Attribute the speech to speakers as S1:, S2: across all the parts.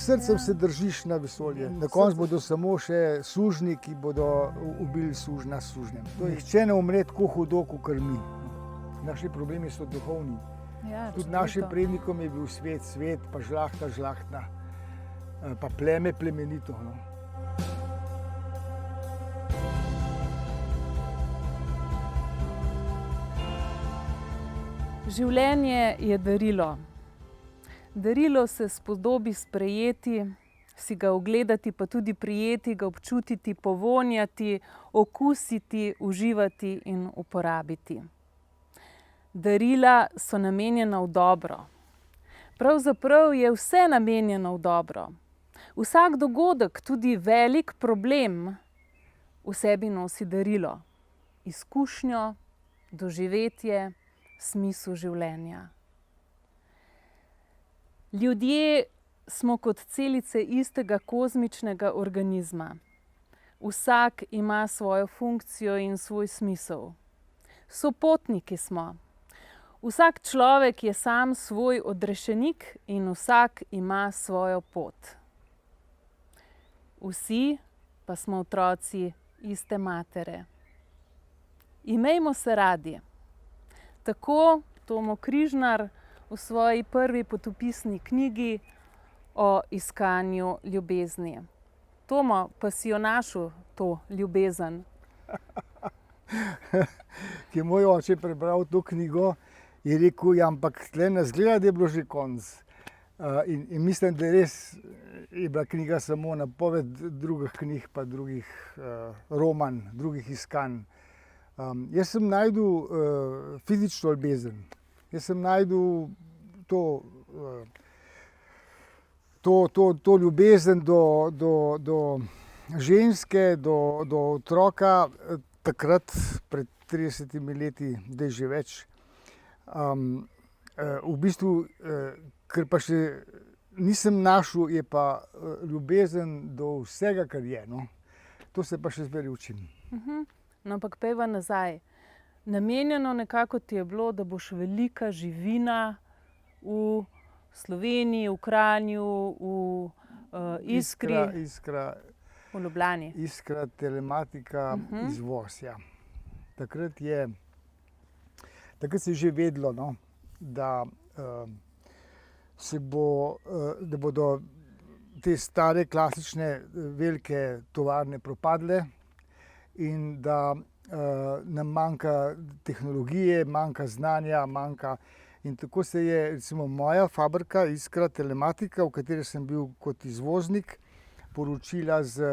S1: srcem se držiš na vesolje. Na koncu bodo samo še sužnji, ki bodo ubili sužnja s sužnjem. Nihče ne umre tako hudo, kot mi. Naši problemi so duhovni.
S2: Ja,
S1: tudi našim prednikom je bil svet, svet, pa žlahta, žlahtna, pa pleme, plemenito. No.
S2: Življenje je darilo. Darilo se spodobi sprejeti, si ga ogledati, pa tudi prijeti, ga občutiti, povonjati, okusiti, uživati in uporabiti. Darila so namenjena v dobro. Pravzaprav je vse namenjeno v dobro. Vsak dogodek, tudi velik problem, v sebi nosi darilo, izkušnjo, doživetje, smisel življenja. Ljudje smo kot celice istega kozmičnega organizma. Vsak ima svojo funkcijo in svoj smisel. Sopotniki smo. Vsak človek je sam svoj odrešenik in vsak ima svojo pot. Vsi pa smo otroci iste matere. Imejmo se radi. Tako Tomo Križnar v svoji prvi potopisni knjigi o iskanju ljubezni. Tomo, pa si jo našel, to ljubezen?
S1: Ki je moj oče prebral to knjigo, je rekel, ja, ampak tle nas gleda, da je bilo že konc. In mislim, da res je bila knjiga samo napoved drugih knjig, pa drugih roman, drugih iskanj. Jaz sem našel fizično ljubezen. Jaz sem našel to ljubezen do ženske, do otroka, takrat, pred 30 leti, da je že več. V bistvu, ker pa še nisem našel, je pa ljubezen do vsega, kar je. No? To se pa še zmeraj učim.
S2: No, ampak pejva nazaj. Namenjeno nekako ti je bilo, da boš velika živina v Sloveniji, v Kranju, v Iskri, v Ljubljani.
S1: Iskra, telematika, izvoz. Ja. Takrat se je že vedelo, no, da bodo te stare, klasične, velike tovarne propadle in da nam manjka tehnologije, manjka znanja, In tako se je recimo moja fabrika Iskra telematika, v kateri sem bil kot izvoznik, poročila z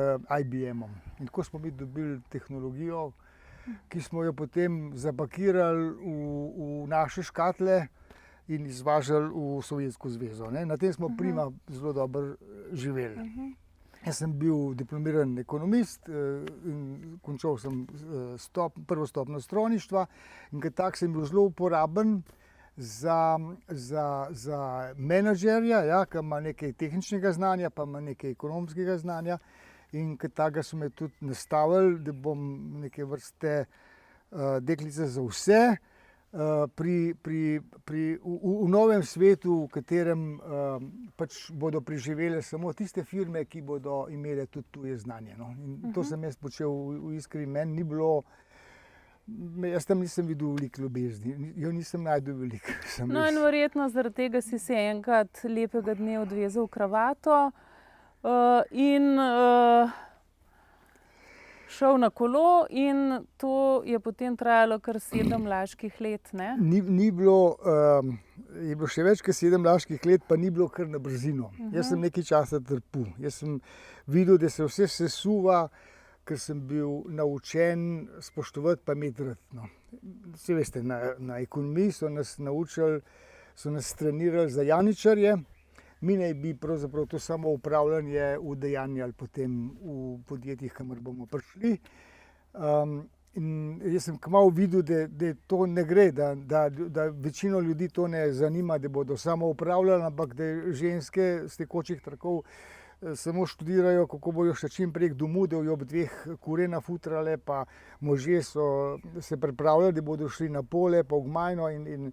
S1: IBM-om. In tako smo mi dobili tehnologijo, ki smo jo potem zapakirali v naše škatle in izvažali v Sovjetsko zvezo. Ne? Na tem smo prima zelo dobro živeli. Jaz sem bil diplomiran ekonomist in končal sem prvo stopnjo strojništva in kot tak sem bil zelo uporaben za menedžerja, ja, ki ima nekaj tehničnega znanja, pa ima nekaj ekonomskega znanja. In kot takega so me tudi nastavili, da bom neke vrste deklica za vse v novem svetu, v katerem pač bodo preživele samo tiste firme, ki bodo imele tudi tuje znanje. No. In to sem jaz počel v Iskri. Meni ni bilo, jaz tam nisem videl veliko ljubezni, jo nisem našel veliko.
S2: No in verjetno zaradi tega si se enkrat lepega dne odvezal kravato in šel na kolo in to je potem trajalo kar 7 laških let, ne?
S1: Ni bilo, je bilo še več kot 7 laških let, pa ni bilo kar na brzino. Jaz sem nekaj časa trpel. Jaz sem videl, da se vse sesuva, ker sem bil naučen spoštovati pa imeti rad. No. Saj veste, na ekonomiji so nas naučili, so nas trenirali za janičarje. Mi naj bi pravzaprav to samo upravljanje udejanjali potem v podjetjih, kamor bomo prišli. In jaz sem kmalu videl, da to ne gre, da večino ljudi to ne zanima, da bodo samo upravljali, ampak da ženske s tekočih trakov samo študirajo, kako bojo še čim prej domov, da jo ob 2 kure nafutrale, pa možje so se pripravljali, da bodo šli na pole, pa v gmajno in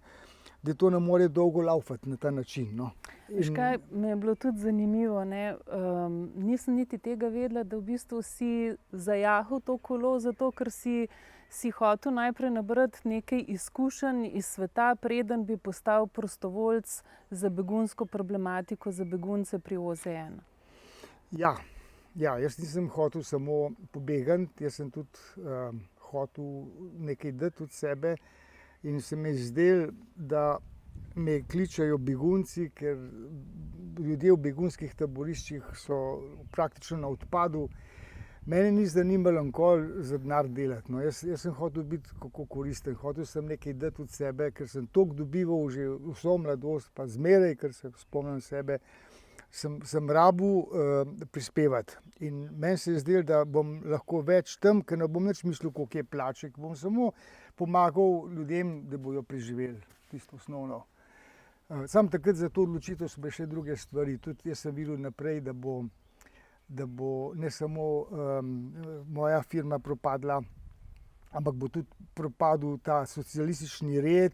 S1: da to ne more dolgo laufati na ta način. No.
S2: Veš kaj, me je bilo tudi zanimivo, ne? Nisem niti tega vedela, da v bistvu si zajahal to kolo, zato ker si hotel najprej nabrati nekaj izkušenj iz sveta, preden bi postal prostovoljc za begunsko problematiko, za begunce pri OZN.
S1: Ja, jaz nisem hotel samo pobegati, jaz sem tudi hotel nekaj dati od sebe in se mi je zdelo, da me kličejo begunci, ker ljudje v begunskih taboriščih so praktično na odpadu. Mene ni zanimalo nikoli za denar delati. No. Jaz sem hotel biti kako koristen, hotel sem nekaj dati od sebe, ker sem toliko dobival že vso mladost, pa zmeraj, ker se spomnim sebe, sem rabil prispevati. In meni se je zdelo, da bom lahko več tam, ker ne bom nič mislil, koliko je plače, bom samo pomagal ljudem, da bodo preživeli, tisto osnovno. Sam takrat za to odločitev so bile še druge stvari. Tudi jaz sem videl naprej, da bo ne samo moja firma propadla, ampak bo tudi propadel ta socialistični red.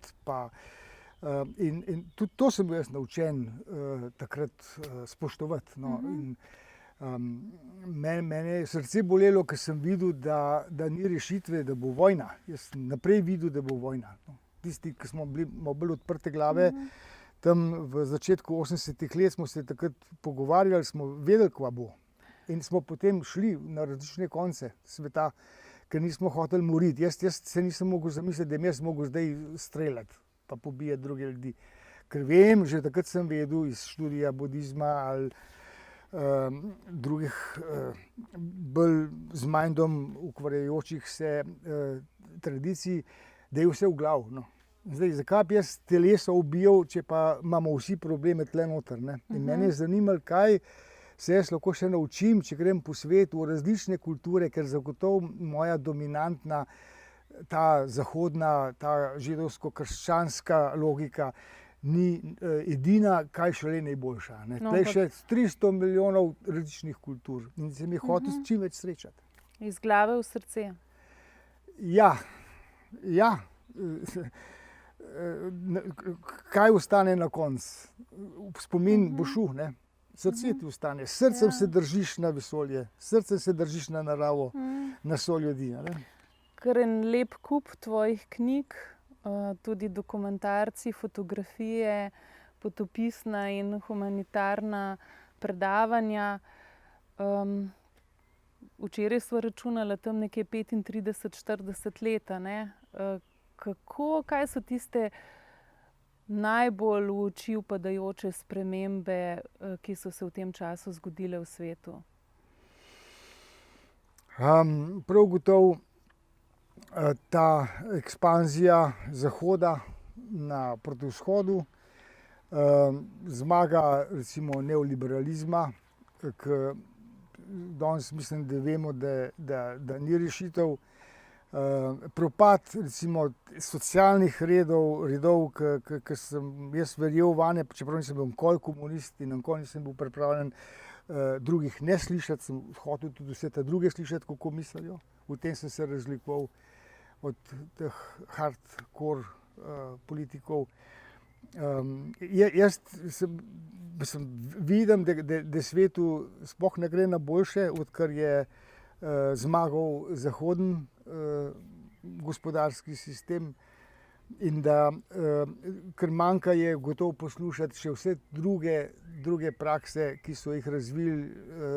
S1: In tudi to sem bil jaz naučen takrat spoštovati. No. Mene je srce bolelo, ker sem videl, da ni rešitve, da bo vojna. Jaz sem naprej videl, da bo vojna. No. Tisti, ki smo bili bolj odprte glave, tam v začetku 80-ih let smo se takrat pogovarjali, smo vedeli, kva bo. In smo potem šli na različne konce sveta, ker nismo hoteli moriti. Jaz se nisem mogel zamisliti, da bi jaz mogel zdaj streljati pa pobijati druge ljudi. Ker vem, že takrat sem vedel iz študija budizma ali drugih bolj z mindom ukvarjajočih se tradicij, da je vse v glavu. No. Zdaj, zakaj bi jaz telesa ubijal, če pa imamo vsi probleme tle noter, ne? In mene je zanimalo, kaj se jaz lahko še naučim, če grem po svetu v različne kulture, ker zagotovo moja dominantna, ta zahodna, ta židovsko-krščanska logika ni edina, kaj šele najboljša. Ne?
S2: No,
S1: Tle je še 300 milijonov različnih kultur in se mi je hotel s čim več srečati.
S2: Iz glave v srce.
S1: Ja. Kaj ostane na koncu? Spomin bo šel, ne? Srce ti ostane, srcem se držiš na vesolje, srcem se držiš na naravo, na soljudi.
S2: Kar en lep kup tvojih knjig, tudi dokumentarci, fotografije, potopisna in humanitarna predavanja. Včeraj sva računala tam nekje 35-40 let, ne? Kaj so tiste najbolj v oči upadajoče spremembe, ki so se v tem času zgodile v svetu?
S1: Prav gotovo ta ekspanzija Zahoda proti vzhodu, zmaga recimo neoliberalizma, ki danes mislim, da vemo, da ni rešitev. Propad recimo socialnih redov, ki sem jaz verjel vanje, čeprav nisem bil nikoli komunist in nikoli nisem bil pripravljen drugih ne slišati, sem hotel tudi vse te druge slišati, kako mislijo. V tem sem se razlikoval od teh hardcore politikov. Jaz vidim, da svetu sploh ne gre na boljše, odkar je zmagal zahodni gospodarski sistem in da kar manjka je gotovo poslušati še vse druge prakse, ki so jih razvili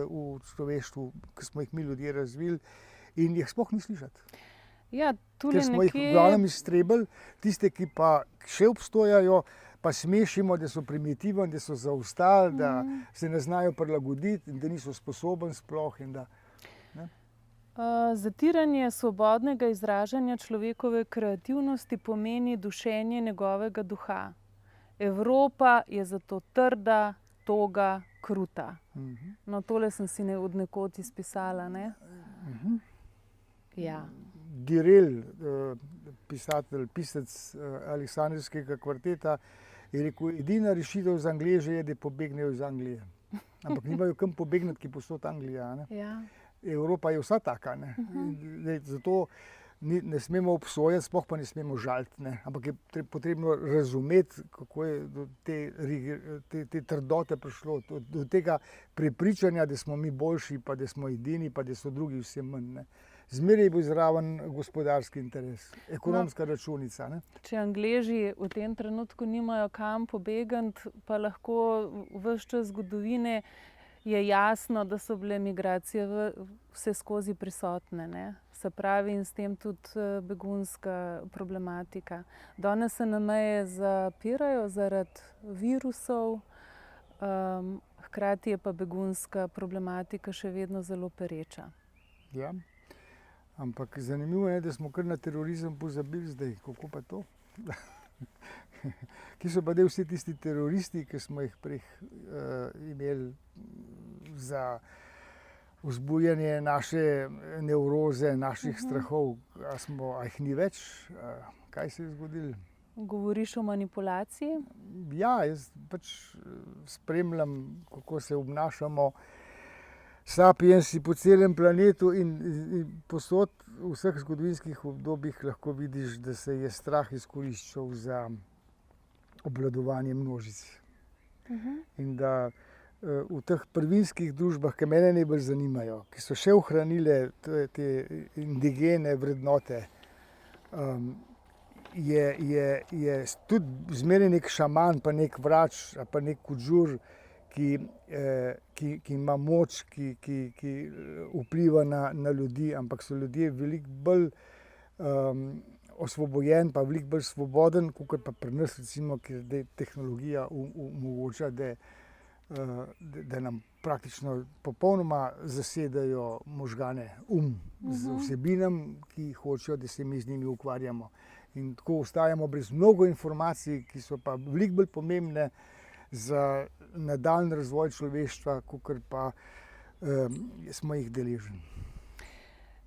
S1: v človeštvu, ki smo jih mi ljudje razvili in jih sploh ni slišati.
S2: Ja,
S1: ker smo jih v glavnem iztrebili, tiste, ki pa še obstojajo, pa smešimo, da so primitivni, da so zaostali, da se ne znajo prilagoditi in da niso sposobni sploh.
S2: Zatiranje svobodnega izražanja človekove kreativnosti pomeni dušenje njegovega duha. Evropa je zato trda, toga, kruta. No, tole sem si od nekod izpisala, ne? Ja.
S1: Direl, pisec Aleksandrijskega kvarteta, je rekel, edina rešitev za Angleže je, da pobegnejo iz Anglije. Ampak nimajo kam pobegniti, ki povsod Anglija.
S2: Ja.
S1: Evropa je vsa taka. Zato ne smemo obsojati, sploh pa ne smemo žaliti, ne. Ampak je potrebno razumeti, kako je do te trdote prišlo, do tega prepričanja, da smo mi boljši, pa da smo edini, pa da so drugi vse manj, ne. Zmeraj bo zraven gospodarski interes, ekonomska računica, ne.
S2: Če Angleži v tem trenutku nimajo kam pobegati, pa lahko ves čas zgodovine je jasno, da so bile migracije vse skozi prisotne, ne. Se pravi, in s tem tudi begunska problematika. Danes se nam meje zapirajo zaradi virusov, hkrati je pa begunska problematika še vedno zelo pereča.
S1: Ja. Ampak zanimivo je, da smo kar na terorizem pozabili zdaj. Kako pa to? Kje so pa vsi tisti teroristi, ki smo jih prej imeli za vzbujanje naše nevroze, naših strahov? A jih ni več? Kaj se je zgodilo?
S2: Govoriš o manipulaciji?
S1: Ja, jaz pač spremljam, kako se obnašamo sapiensi po celem planetu in povsod v vseh zgodovinskih obdobjih lahko vidiš, da se je strah izkoriščal za obvladovanje množic. In da v teh prvinskih družbah, ki mene najbolj zanimajo, ki so še ohranile te indigene vrednote, je tudi zmeraj nek šaman, pa nek vrač, pa nek kudžur, ki ima moč, ki vpliva na ljudi, ampak so ljudje veliko bolj osvobojeni, pa veliko bolj svoboden, kakor pa pri nas, recimo, ker tehnologija omogoča, da nam praktično popolnoma zasedajo možgane, z vsebinami, ki hočejo, da se mi z njimi ukvarjamo. In tako ostajamo brez mnogo informacij, ki so pa veliko bolj pomembne za nadaljnji razvoj človeštva, kakor pa smo jih deležni.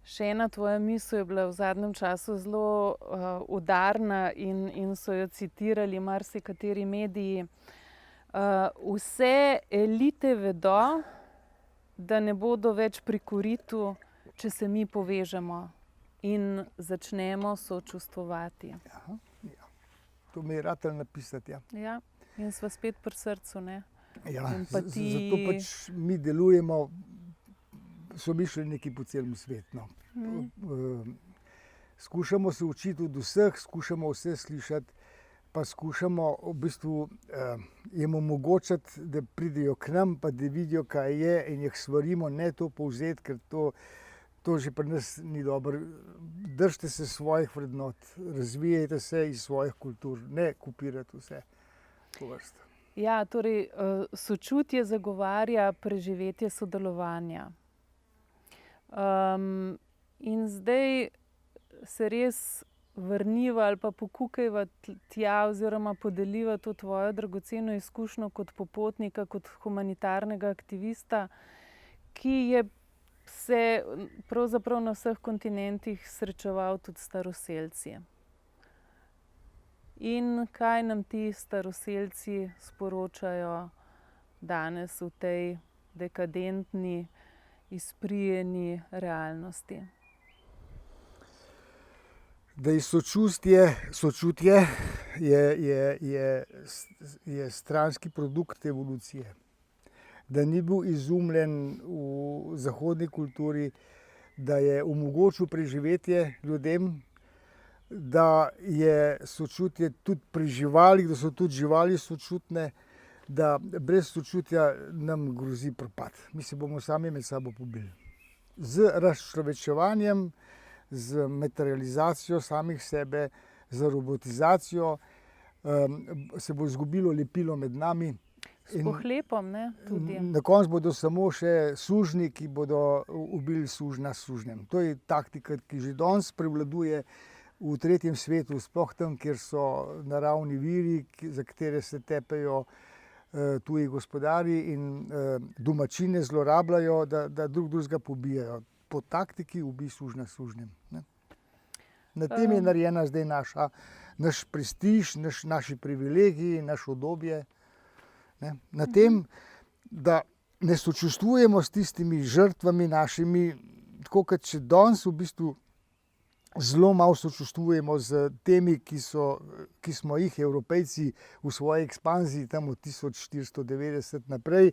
S2: Še ena tvoja misel je bila v zadnjem času zelo udarna in so jo citirali marsikateri mediji. Vse elite vedo, da ne bodo več pri koritu, če se mi povežemo in začnemo sočustvovati.
S1: Ja. To mi je ratalo napisati, ja.
S2: Ja. In sva spet pri srcu, ne?
S1: Ja,
S2: Empatiji.
S1: zato pač mi delujemo somišljeniki po celem svetu. Skušamo se učiti od vseh, skušamo vse slišati, pa skušamo v bistvu jim omogočiti, da pridejo k nam, pa da vidijo, kaj je, in jih svarimo, ne to povzeti, ker to že pri nas ni dobro. Držite se svojih vrednot, razvijajte se iz svojih kultur, ne kopirati vse po vrsti.
S2: Ja, torej sočutje zagovarja preživetje sodelovanja. In zdaj se res vrniva ali pa pokukajva tja oziroma podeliva to tvojo dragoceno izkušnjo kot popotnika, kot humanitarnega aktivista, ki je se pravzaprav na vseh kontinentih srečeval tudi s staroselci. In kaj nam ti staroselci sporočajo danes v tej dekadentni, izprijeni realnosti?
S1: Da je sočutje je stranski produkt evolucije. Da ni bil izumljen v zahodni kulturi, da je omogočil preživetje ljudem, da je sočutje tudi pri živalih, da so tudi živali sočutne, da brez sočutja nam grozi propad. Mi se bomo sami med sabo pobili. Z razčlovečevanjem, z materializacijo samih sebe, z robotizacijo se bo izgubilo lepilo med nami.
S2: S pohlepom, ne? Tudi.
S1: Na koncu bodo samo še sužnji, ki bodo ubili sužnja s sužnjem. To je taktika, ki že danes prevladuje v tretjem svetu, sploh tam, kjer so naravni viri, za katere se tepejo tuji gospodarji in domačine zlorabljajo, da drugega pobijajo. Po taktiki ubij sužnja s sužnjem. Na tem je narejena zdaj naš prestiž, naši privilegiji, naš udobje. Na tem, da ne sočustvujemo s tistimi žrtvami našimi, tako kot če danes v bistvu zelo malo sočustvujemo z temi, ki smo jih Evropejci v svoji ekspanziji tam od 1490 naprej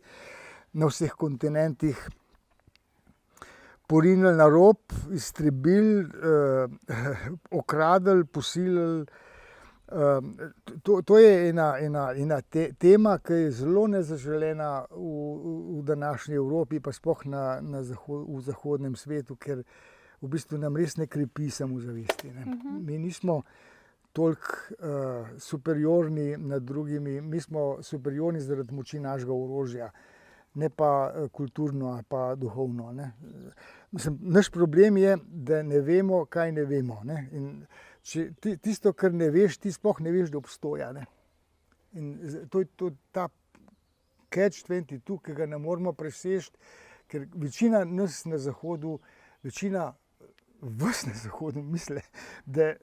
S1: na vseh kontinentih porinili na rob, iztrebili, okradli, posilili. To je ena tema, ki je zelo nezaželena v današnji Evropi, pa sploh v zahodnem svetu, ker v bistvu nam res ne krepi samozavesti. Mi nismo toliko superiorni nad drugimi, mi smo superiorni zaradi moči našega orožja, ne pa kulturno ali pa duhovno. Mislim, naš problem je, da ne vemo, kaj ne vemo. In če tisto, kar ne veš, ti sploh ne veš, da obstoja. In to je ta catch-22, ki ga ne moremo preseči, ker večina nas na Zahodu, večina vas na Zahodu misli, da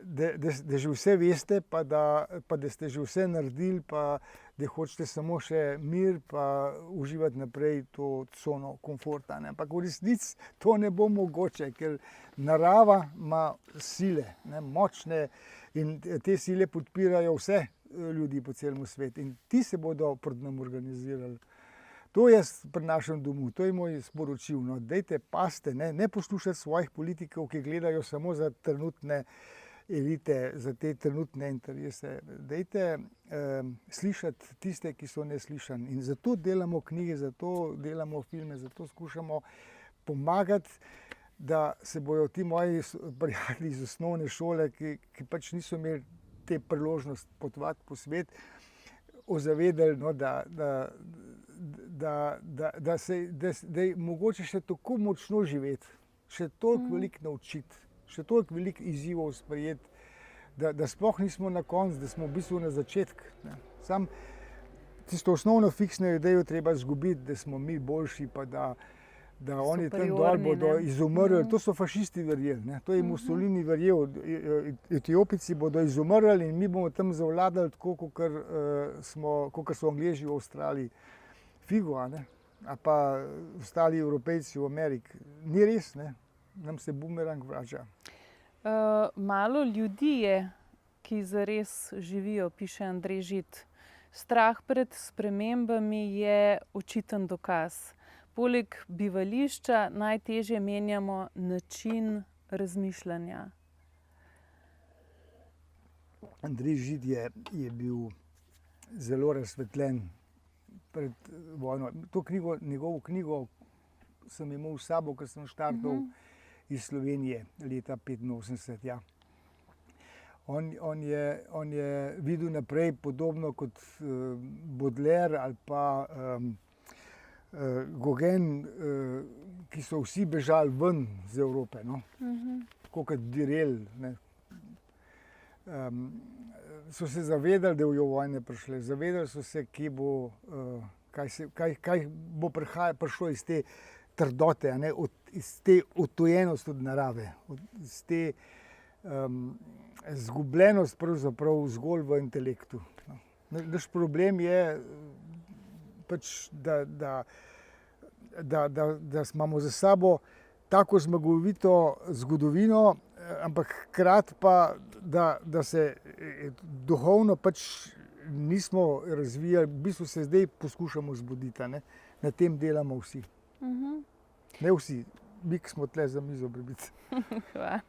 S1: že vse veste, pa da ste že vse naredili, pa da hočete samo še mir, pa uživati naprej to cono komforta. Ampak v resnici to ne bo mogoče, ker narava ima sile, močne, in te sile podpirajo vse ljudi po celem svetu. In ti se bodo pred nam organizirali. To je pri našem domu, to je moj sporočil. Dajte paste, ne poslušati svojih politikov, ki gledajo samo za trenutne elite, za te trenutne interese. Dajte slišati tiste, ki so neslišani. In zato delamo knjige, zato delamo filme, zato skušamo pomagati, da se bojo ti moji prijatelji iz osnovne šole, ki pač niso imeli te priložnosti potovati po svet, ozavedali, da je mogoče še tako močno živeti, še toliko veliko naučiti, še toliko veliko izzivov sprejeti, da sploh nismo na koncu, da smo v bistvu na začetku. Sam tisto osnovno fiksno idejo treba izgubiti, da smo mi boljši, pa da oni tam dol bodo izumrli. To so fašisti verjeli, to je Mussolini verjel. Etiopijci bodo izumrli in mi bomo tam zavladali tako, kakor so Angleži v Avstraliji. Figo, ali pa ostali Evropejci v Ameriki. Ni res, nam se bumerang vrača.
S2: Malo ljudi je, ki zares živijo, piše Andrej Žid. Strah pred spremembami je očiten dokaz. Poleg bivališča najtežje menjamo način razmišljanja.
S1: Andrej Žid je bil zelo razsvetljen pred vojno. Njegovo knjigo sem imel s sabo, ko sem štartal iz Slovenije leta 1985. Ja. On je videl naprej, podobno kot Baudelaire ali pa Gauguin, ki so vsi bežali ven z Evrope, tako kot Direl. So se zavedali, da bodo vojne prišle, zavedali so se, kaj bo prišlo iz te trdote, iz te odtujenosti od narave, iz te izgubljenosti pravzaprav zgolj v intelektu. Naš problem je pač, da imamo za sabo tako zmagovito zgodovino, ampak hkrati pa, da se duhovno pač nismo razvijali, v bistvu se zdaj poskušamo zbuditi, na tem delamo vsi. Ne vsi, mi smo tle za mizo prebiti.
S2: Hvala.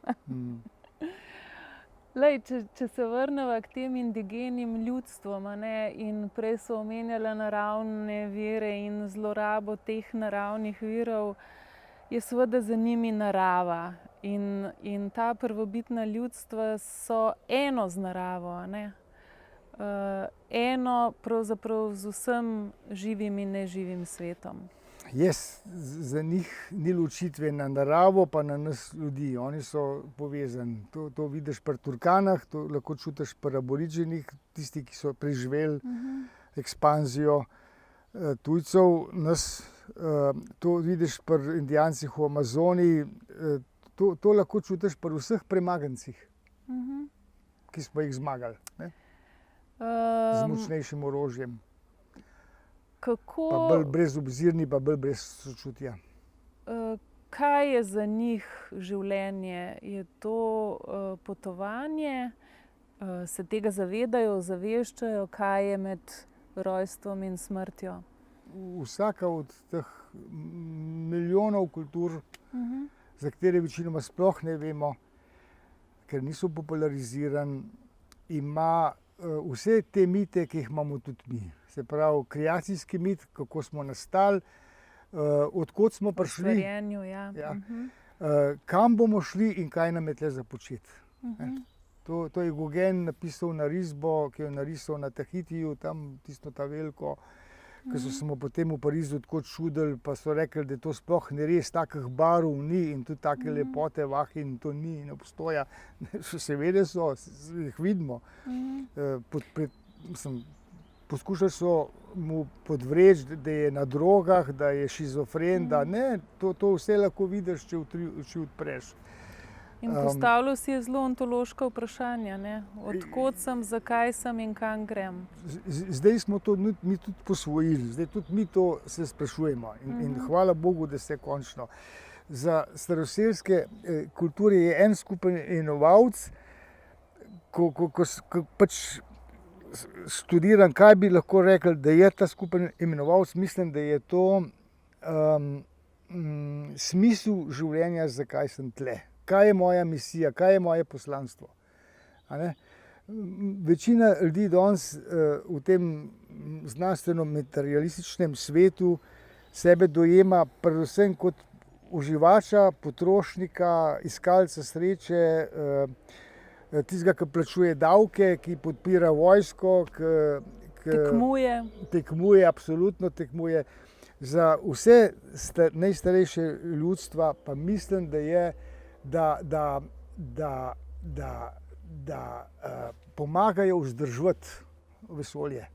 S2: Lej, če se vrnemo k tem indigenim ljudstvom, in prej so omenjala naravne vire in zlorabo teh naravnih virov, je seveda za njimi narava. In ta prvobitna ljudstva so eno z naravo, eno pravzaprav z vsem živim in neživim svetom. Za
S1: njih ni ločitve na naravo, pa na nas ljudi. Oni so povezani. To vidiš pri Turkanah, to lahko čutiš pri aboriginih, tisti, ki so preživeli ekspanzijo tujcev. To vidiš pri Indijancih v Amazoniji, to lahko čutiš pri vseh premagancih, ki smo jih zmagali, z močnejšim orožjem. Pa bolj brezobzirni, pa bolj brez sočutja.
S2: kaj je za njih življenje? Je to potovanje? Se tega zavedajo, ozaveščajo, kaj je med rojstvom in smrtjo?
S1: Vsaka od teh milijonov kultur, za katere večinoma sploh ne vemo, ker niso popularizirani, ima vse te mite, ki jih imamo tudi mi. Se pravi, kreacijski mit, kako smo nastali, od kod smo prišli,
S2: Stvarjenju, ja.
S1: kam bomo šli in kaj nam je tle za početi. To je Gauguin napisal na risbo, ki jo je narisal na Tahitiju, tam tisto ta veliko, ki so se mu potem v Parizu tako čudili, pa so rekli, da to sploh ni res, takih barv ni in tudi take lepote vahin to ni, ne obstoja. Seveda so, jih vidimo. Poskušali so mu podvreči, da je na drogah, da je šizofren, da ne, to vse lahko vidiš, če oči odpreš.
S2: In postavljal si je zelo ontološka vprašanja, ne? Od kod sem, zakaj sem in kam grem.
S1: Zdaj smo to mi tudi posvojili, zdaj tudi mi to se sprašujemo in hvala Bogu, da se končno. Za staroselske kulture je en skupen imenovalec, ko pač študiram, kaj bi lahko rekli, da je ta skupen imenovalec, mislim, da je to smisel življenja, zakaj sem tle. Kaj je moja misija, kaj je moje poslanstvo. Večina ljudi danes v tem znanstveno-materialističnem svetu sebe dojema predvsem kot uživača, potrošnika, iskalca sreče, tistega, ki plačuje davke, ki podpira vojsko, tekmuje, absolutno tekmuje. Za vse najstarejše ljudstva pa mislim, da je da pomagajo vzdrževati vesolje.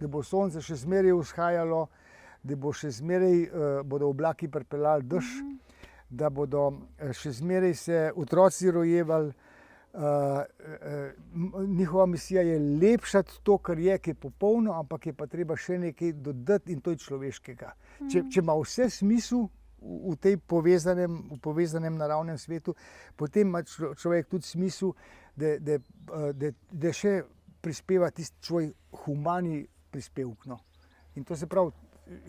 S1: Da bo sonce še zmeraj vzhajalo, da bo še zmeraj bodo oblaki pripeljali dež, da bodo še zmeraj se otroci rojevali. Njihova misija je lepšati to, kar je, ki je popolno, ampak je pa treba še nekaj dodati in to je človeškega. Če ima vse smisel v tej povezanem naravnem svetu, potem ima človek tudi smisel, da še prispeva tisti svoj humani prispevek. No. In to se pravi,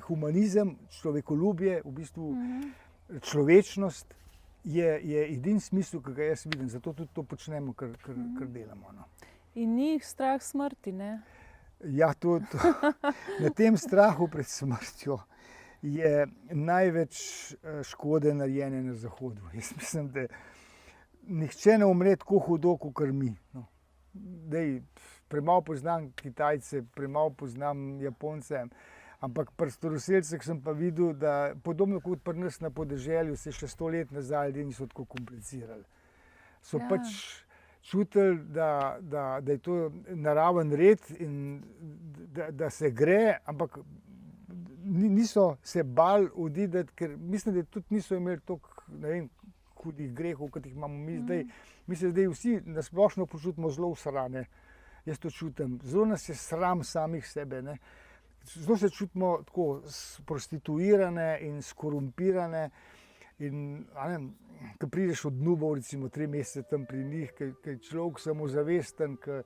S1: humanizem, človekoljubje, v bistvu človečnost je edini smisel, ki ga jaz vidim. Zato tudi to počnemo, kar delamo. No.
S2: In ni jih strah smrti, ne?
S1: Ja, na tem strahu pred smrtjo je največ škode narejene na Zahodu. Jaz mislim, da nihče ne umre tako hudo, kot mi. No. Premalo poznam Kitajce, premalo poznam Japonce, ampak pri staroselcih sem pa videl, da podobno kot pri nas na podeželju, se še 100 let nazaj ljudje niso tako komplicirali. So pač čutili, da je to naraven red in da se gre, ampak niso se bali oditi, ker mislim, da tudi niso imeli toliko, ne vem, hudih grehov, kot jih imamo mi zdaj. Mi se zdaj vsi na splošno počutimo zelo usrane. Jaz to čutim. Zelo nas je sram samih sebe. Ne? Zelo se čutimo tako prostituirane in skorumpirane. In, ko prideš od Nubov, recimo 3 mesece tam pri njih, ko je človek samozavesten, ko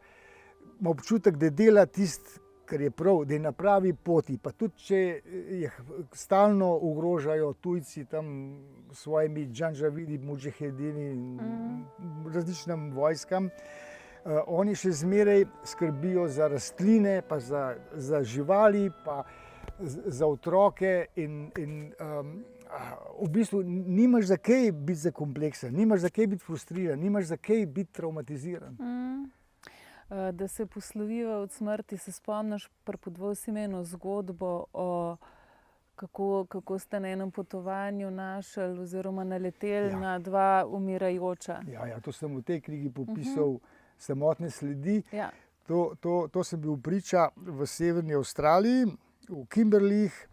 S1: ima občutek, da dela tisto, kar je prav, da je na pravi poti. Pa tudi, če jih stalno ogrožajo tujci tam s svojimi džanžavidi, mudžahedini in različnim vojskam, oni še zmeraj skrbijo za rastline, pa za živali, pa za otroke in v bistvu nimaš za kaj biti zakompleksan, nimaš za kaj biti frustriran, nimaš za kaj biti traumatiziran.
S2: Da se posloviva od smrti, se spomniš, pripovedoval si mi eno zgodbo o kako ste na enem potovanju našli oziroma naleteli na 2 umirajoča.
S1: Ja, to sem v tej knjigi popisal samotne sledi.
S2: Ja.
S1: To sem bil priča v severni Avstraliji, v Kimberleyjih.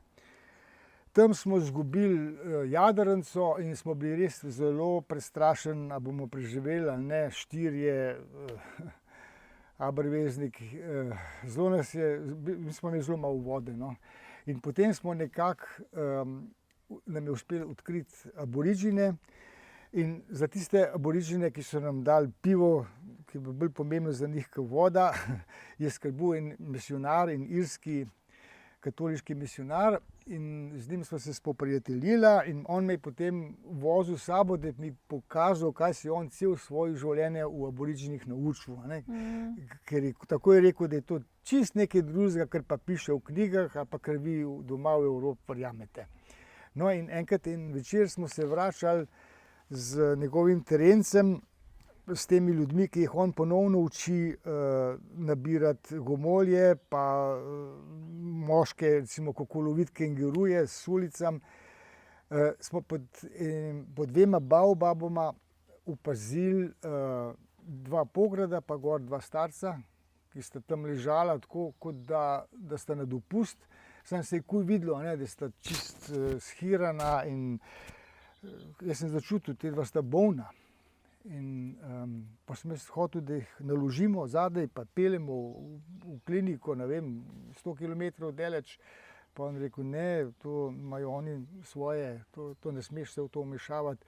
S1: Tam smo izgubili jadrnico in smo bili res zelo prestrašeni, ali bomo preživeli ali ne, 4 abrveznik. Mi smo imeli zelo malo vode. No. In potem smo nekako nam je uspelo odkriti aborižine. In za tiste aborižine, ki so nam dali pivo, ki je bilo bolj pomembno za njih kot voda, je skrbel en misijonar, en irski katoliški misijonar, in z njim sva se spoprijateljila in on me je potem vozil s sabo, da mi pokazal, kaj se je on cel svoje življenje v aborižinih naučil. Ker tako je rekel, da je to čist nekaj drugega, kar pa piše v knjigah ali pa kar vi doma v Evropi verjamete. No, in enkrat en večer smo se vračali z njegovim terencem, s temi ljudmi, ki jih on ponovno uči nabirati gomolje, pa moške, recimo, kako loviti kenguruje s ulicami. Smo pod dvema baobaboma opazili dva pograda, pa gor dva starca, ki sta tam ležala, tako kot da sta na dopust. Sam se je kuj videlo, da sta čist shirana in jaz sem začutil, te dva sta bolna. In pa sem jaz hotel, da jih naložimo zadaj, pa peljemo v kliniko, ne vem, 100 km daleč. Pa on rekel, ne, to imajo oni svoje, to ne smeš se v to vmešavati.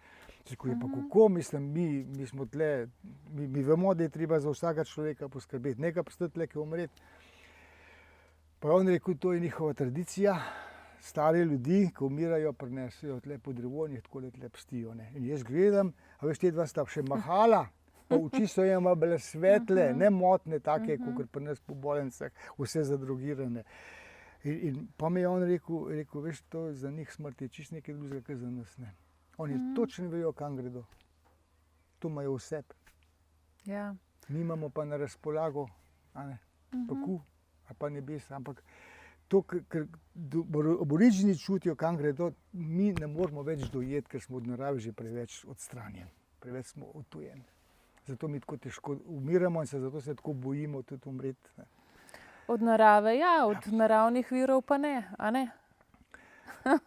S1: Rekel je, pa kako, mislim, mi smo tle, mi vemo, da je treba za vsakega človeka poskrbeti, nekaj pa sta tle, ki umreti. Pa on rekel, to je njihova tradicija. Stari ljudi, ki umirajo, prinesejo tle po drevonjih, tako tle pstijo. In jaz gledam, a veš, te dva sta še mahala, pa oči so jim bile svetle, ne motne, take, kot pri nas po bolnicah, vse zadrogirane. In pa mi je on rekel, veš, to za njih smrt je čisto nekaj drugega, kot za nas. Ne. Oni točno vejo, kam gredo. To imajo v sebi.
S2: Ja.
S1: Mi imamo pa na razpolago, paku, a pa nebesa, ampak to, ker aborižini čutijo, kam gredo, mi ne moramo več dojeti, ker smo od narave že preveč odstranjeni, preveč smo odtujeni. Zato mi tako težko umiramo in zato se tako bojimo tudi umreti. Ne.
S2: Od narave, ja, od naravnih virov pa ne, a ne?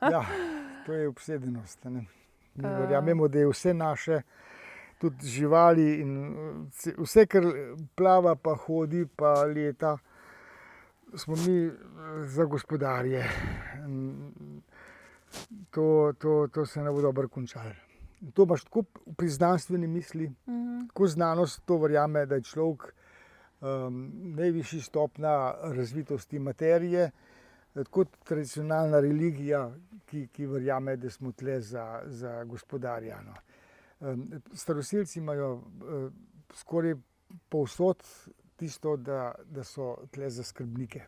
S1: Ja, to je obsedenost. Ne. Mi verjamemo, da je vse naše, tudi živali in vse, kar plava, pa hodi, pa leta, smo mi za gospodarje. To se ne bo dobro končalo. To imaš tako pri znanstveni misli, ko znanost to verjame, da je človek najvišji stopnja razvitosti materije, kot tradicionalna religija, ki verjame, da smo tle za gospodarja. Staroselci imajo skoraj povsod tisto, da so tle za skrbnike.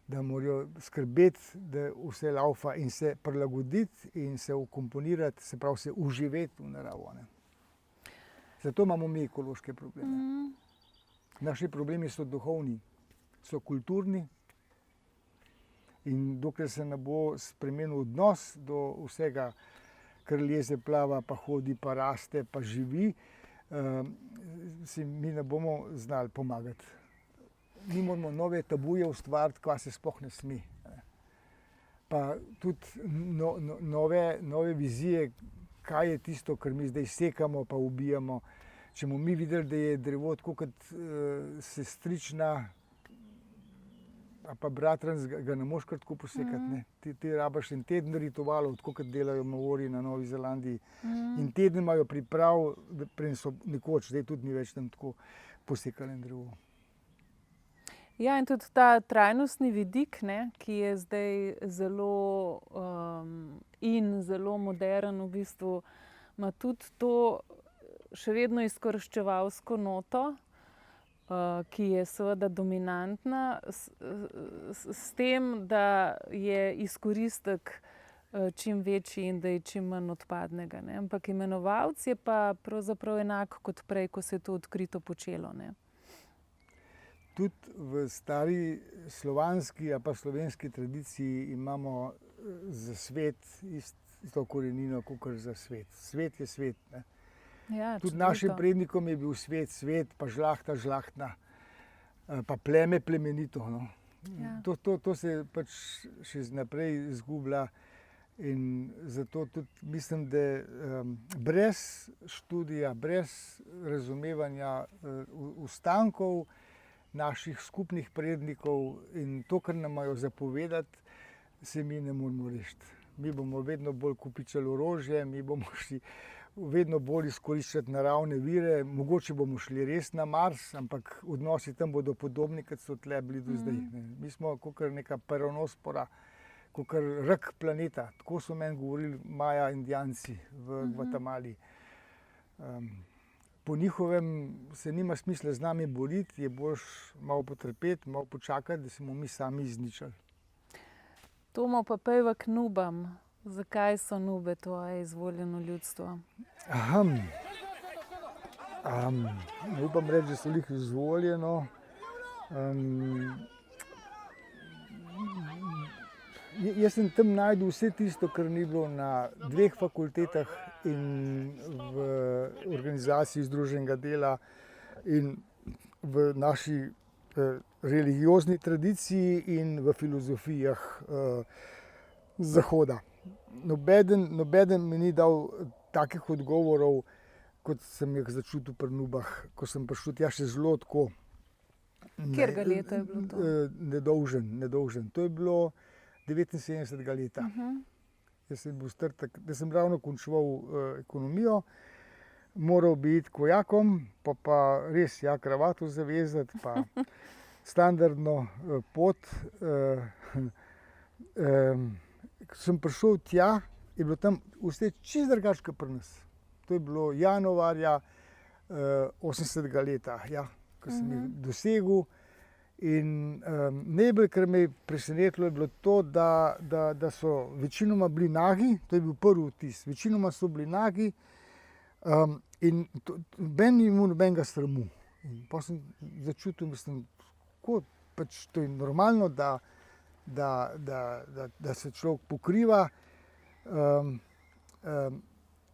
S1: Da morajo skrbeti, da vse laufa in se prilagoditi in se ukomponirati, se pravi se uživeti v naravo. Ne. Zato imamo mi ekološke probleme. Naši problemi so duhovni, so kulturni in dokler se ne bo spremenil odnos do vsega, kar leze, plava, pa hodi, pa raste, pa živi, si mi ne bomo znali pomagati. Mi moramo nove tabuje ustvariti, kva se sploh ne sme. Pa tudi nove vizije, kaj je tisto, kar mi zdaj sekamo, pa ubijamo. Če bomo mi videli, da je drevo tako kot sestrična, pa bratranec, ga ne moš kar tako posekati. Ti rabiš en teden ritualov, tako kot delajo Maori na Novi Zelandiji. In teden imajo priprav, prej so nekoč, zdaj tudi ni več tam tako posekali drevo.
S2: Ja, in tudi ta trajnostni vidik, ne, ki je zdaj zelo zelo moderen, v bistvu ima tudi to še vedno izkoriščevalsko noto, ki je seveda dominantna, s tem, da je izkoristek čim večji in da je čim manj odpadnega. Ne. Ampak imenovalec je pa pravzaprav enak kot prej, ko se je to odkrito počelo. Ne.
S1: Tudi v stari slovanski ali pa slovenski tradiciji imamo za svet isto korenino, kot za svet. Svet je svet. Ne.
S2: Ja,
S1: tudi našim prednikom je bil svet, svet, pa žlahta, žlahtna, pa pleme, plemenito. No. Ja. To se pač še naprej izgublja in zato tudi mislim, da brez študija, brez razumevanja ostankov naših skupnih prednikov in to, kar nam imajo zapovedati, se mi ne moremo rešiti. mi bomo vedno bolj kupičali orožje, mi bomo šli vedno bolj izkoriščati naravne vire, mogoče bomo šli res na Mars, ampak odnosi tam bodo podobni, kot so tle bili do zdaj. Ne. Mi smo kot neka peronospora, kot rak planeta. Tako so meni govorili Maja Indijanci v Gvatemali. Po njihovem se nima smisla z nami boriti, je boljš malo potrpeti, malo počakati, da se bomo mi sami izničili.
S2: Tomo, pa pejva k Nubam. Zakaj so Nube tvoje izvoljeno ljudstvo?
S1: Upam reči, da so jih izvoljeno. Jaz sem tam najdel vse tisto, kar ni bilo na 2 fakultetah in v organizaciji združenega dela in v naši religiozni tradiciji in v filozofijah Zahoda. Nobeden mi ni dal takih odgovorov, kot sem jih začutil pri Nubah, ko sem prišel tja še zelo tako.
S2: Katerega leta je bilo to?
S1: Nedolžen. To je bilo 79. leta. Jaz sem bil star, da sem ravno končal ekonomijo, moral bi iti k vojakom, pa res kravato zavezati, pa standardno pot. Ko sem prišel tja, je bilo tam vse čisto drugače kot pri nas. To je bilo januarja 80. leta, ko sem jih dosegel. In najbolj, kar me je presenetilo, je bilo to, da so večinoma bili nagi, to je bil prvi vtis, večinoma so bili nagi in noben ni imel nobenega sramu. In potem sem začutil, kako pač to je normalno, da se človek pokriva.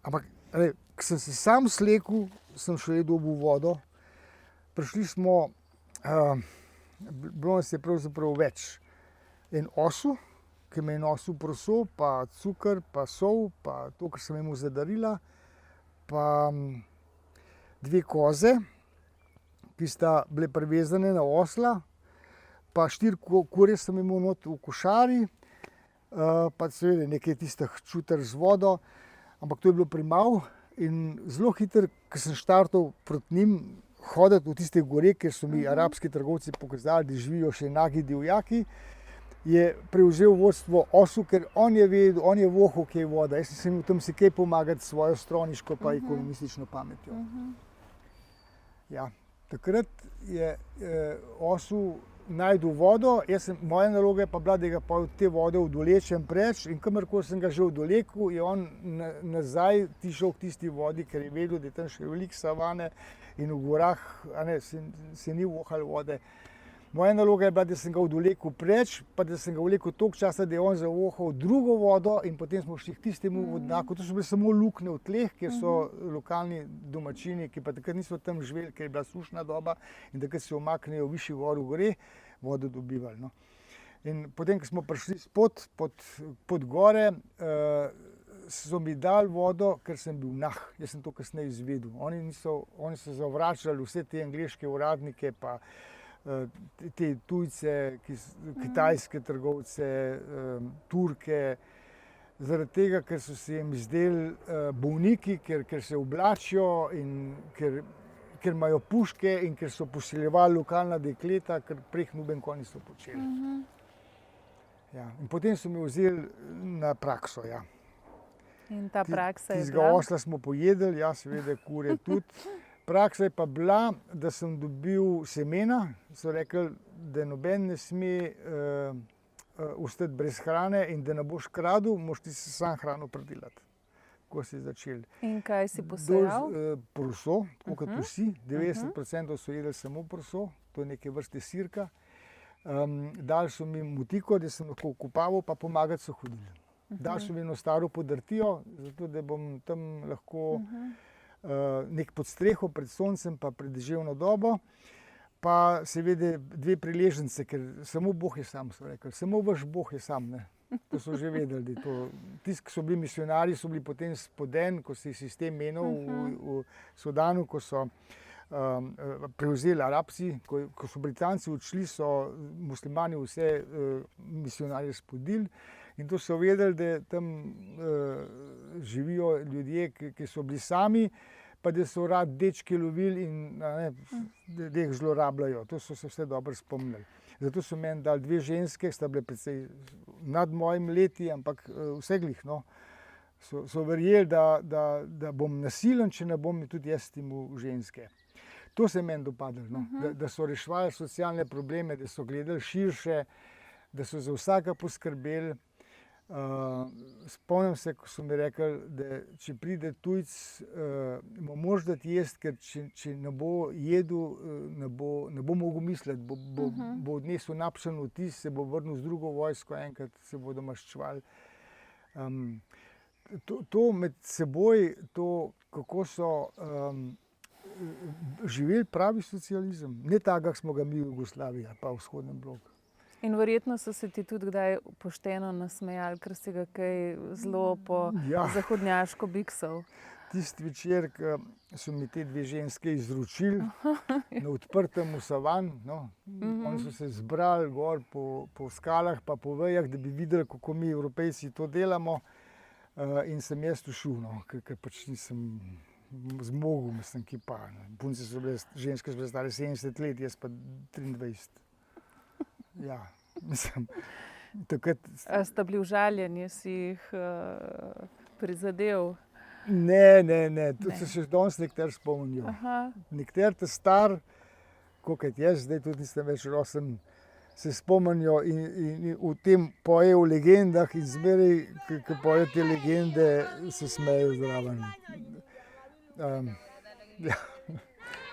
S1: Ampak, ko sem se sam slekel, sem šele dobil vodo. Prišli smo, bilo nas je pravzaprav več. En osel, ki me je nosil proso, pa cukor, pa sol, pa to, kar sem imel za darila, pa 2 koze, ki sta bile privezane na osla, pa 4 kurje sem imel not v košari, pa seveda nekaj tistih čuter z vodo, ampak to je bilo premalo in zelo hitro, ko sem štartal proti njim, hoditi v tiste gore, kjer so mi arabski trgovci pokazali, da živijo še nagi divjaki, je prevzel vodstvo osel, ker on je vedel, on je vohal, kje je voda. Jaz sem imel tam si kaj pomagati s svojo strojniško pa ekonomistično pametjo. Ja, takrat je osel najdel vodo, moja naloga je pa bila, da ga pa od te vode odvlečem preč in kamorkoli sem ga že odvlekel, je on nazaj tišel k tisti vodi, ker je vedel, da je tam še veliko savane in v gorah se ni vohalo vode. Moja naloga je bila, da sem ga odvlekel preč, pa da sem ga vlekel toliko časa, da je on zavohal drugo vodo in potem smo šli k tistemu vodnjaku. To so bile samo luknje v tleh, kjer so lokalni domačini, ki pa takrat niso tam živeli, ker je bila sušna doba in takrat se umaknejo višji gor v gore, vodo dobivali. No. In potem, ko smo prišli pod gore, so mi dali vodo, ker sem bil nah. Jaz sem to kasneje izvedel. Oni so zavračali vse te angleške uradnike, pa te tujce, kitajske trgovce, Turke, zaradi tega, ker so se jim zdeli bolniki, ker se oblačijo in ker imajo puške in ker so posiljevali lokalna dekleta, ker prej nobenko niso počeli. Ja. In potem so me vzeli na prakso. Ja.
S2: In ta praksa je bila?
S1: Tistega osla smo pojedli, seveda kurje tudi. Praksa je pa bila, da sem dobil semena, so rekli, da noben ne sme ostati brez hrane in da ne boš kradel, moraš ti se sam hrano pridelati. Tako si začeli.
S2: In kaj si posejal?
S1: Proso, tako kot vsi. 90% so jedli samo proso, to je neke vrste sirka. Dali so mi motiko, da sem lahko kopaval, pa pomagati so hodili. Dali so mi eno staro podrtijo, zato da bom tam lahko nek pod streho, pred soncem, pa pred deževno dobo, pa seveda 2 priležnice, ker samo Bog je sam, so rekli, samo vaš Bog je sam. Ne. To so že vedeli. Tisti, ki so bili misionarji, so bili potem spodeni, ko se je sistem menil v Sudanu, ko so prevzeli Arabci, ko so Britanci odšli, so muslimani vse misionarje spodili In to so vedeli, da tam živijo ljudje, ki so bili sami, pa da so rad dečke lovili in da jih zlorabljajo. To so se vse dobro spomnili. Zato so meni dali 2 ženske, sta bile precej nad mojim leti, ampak vse glih. No. So verjeli, da bom nasilen, če ne bom tudi jaz temu ženske. To se je meni dopadlo, no. Da so reševali socialne probleme, da so gledali širše, da so za vsaka poskrbeli. Spomnim se, ko so mi rekli, da če pride tujec, mu moraš dati jesti, ker če ne bo jedel, ne bo mogel misliti, bo odnesel napšen vtis, se bo vrnil z drugo vojsko, enkrat se bodo maščevali. To med seboj, to kako so živeli pravi socializem, ne tako, kot smo ga mi v Jugoslaviji pa v vzhodnem bloku.
S2: In verjetno so se ti tudi kdaj pošteno nasmejali, ker si ga kaj zelo po zahodnjaško biksal.
S1: Tisti večer, ko so mi te 2 ženske izročili na odprtem v savan, no, oni so se zbrali gor po skalah pa po vejah, da bi videli, kako mi Evropejci to delamo, in sem jaz ušel, no, ker pač nisem zmogel, mislim, ki pa. Punce so bile, ženske so bile stare 70 let, jaz pa 23. Ja, mislim, takrat...
S2: A sta bili užaljeni, si jih prizadel?
S1: Ne, to se še danes nekateri spomnijo. Nekateri te star, kolikor jaz, zdaj tudi nisem več rosen, se spomnijo in v tem pojejo v legendah in zmeraj, ko pojejo te legende, se smejejo zraven. Ja.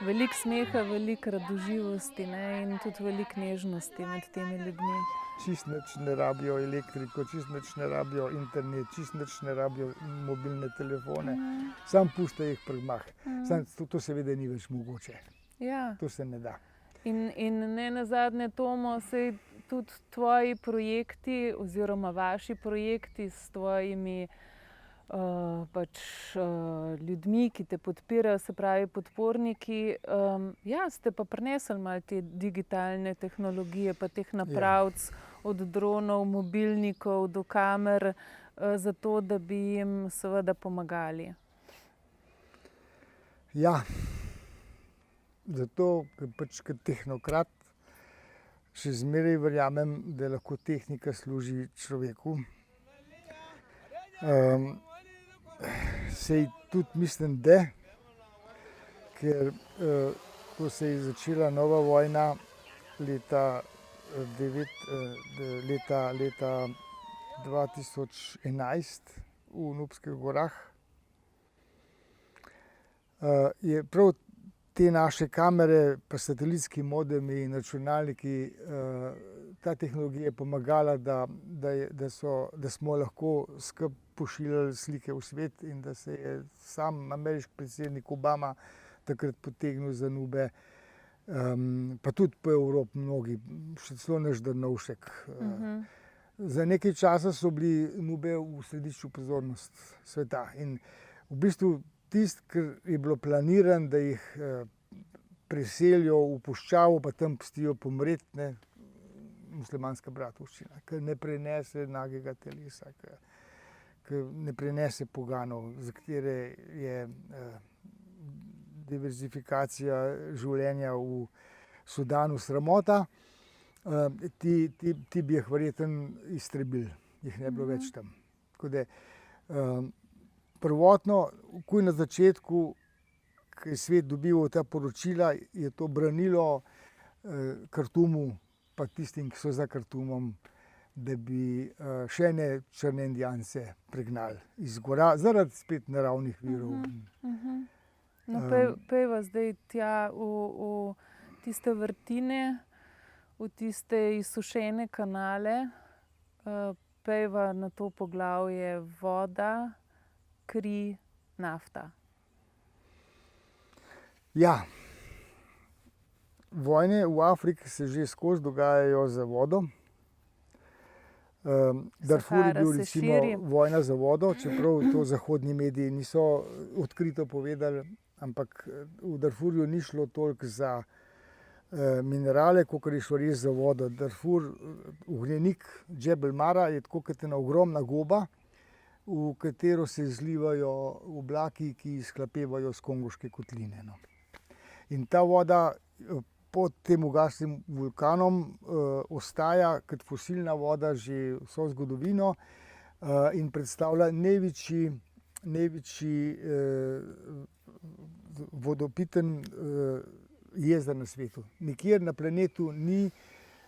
S2: Veliko smeha, veliko radoživosti, ne? In tudi veliko nežnosti med temi ljudmi.
S1: Čist nič ne rabijo elektriko, čist nič ne rabijo internet, čist nič ne rabijo mobilne telefone. Sam puštajo jih premah. To seveda ni več mogoče.
S2: Ja.
S1: To se ne da.
S2: In ne nazadnje, Tomo, saj tudi tvoji projekti oziroma vaši projekti s tvojimi ljudmi, ki te podpirajo, se pravi podporniki, ste pa prinesli malo te digitalne tehnologije, pa teh napravc, od dronov, mobilnikov do kamer, zato, da bi jim seveda pomagali.
S1: Ja, zato, ker pač kot tehnokrat še zmeraj verjamem, da lahko tehnika služi človeku. Sej tudi mislim, da, ker ko se je začela nova vojna leta 2011 v Nubskih gorah, je prav te naše kamere, pa satelitski modemi in računalniki, ta tehnologija je pomagala, da smo lahko skupaj pošiljali slike v svet in da se je sam ameriški predsednik Obama takrat potegnil za Nube, pa tudi po Evropi mnogi, še celo naš Drnovšek. Za nekaj časa so bili Nube v središču pozornosti sveta in v bistvu tisto, kar je bilo planirano, da jih preselijo v puščavo, pa tam pustijo pomreti, ne, muslimanska bratovščina, ki ne prenese nagega telesa, ki ne prenese poganov, za katere je diverzifikacija življenja v Sudanu sramota, ti bi jih verjetno iztrebili, jih ne bilo več tam. Tako da, prvotno, ko je na začetku, ko je svet dobival ta poročila, je to branilo Kartumu, pa tistim, ki so za Kartumom, da bi še ne črne indijance pregnali iz gora, zaradi spet naravnih virov.
S2: No, pejva zdaj tja v tiste vrtine, v tiste izsušene kanale, pejva na to poglavje voda, kri, nafta. Ja, vojne v Afriki se že skozi dogajajo za vodo. Darfur je bil recimo vojna za vodo, čeprav to zahodni mediji niso odkrito povedali, ampak v Darfurju ni šlo toliko za
S1: minerale, kot je šlo res za vodo. Darfur, ognjenik Džebel Mara je tako kot ena ogromna goba, v katero se zlivajo oblaki, ki izhlapevajo s Kongoške kotline. No. In ta voda pod tem ugasnim vulkanom ostaja kot fosilna voda že vso zgodovino in predstavlja največji vodopiten jezer na svetu. Nikjer na planetu ni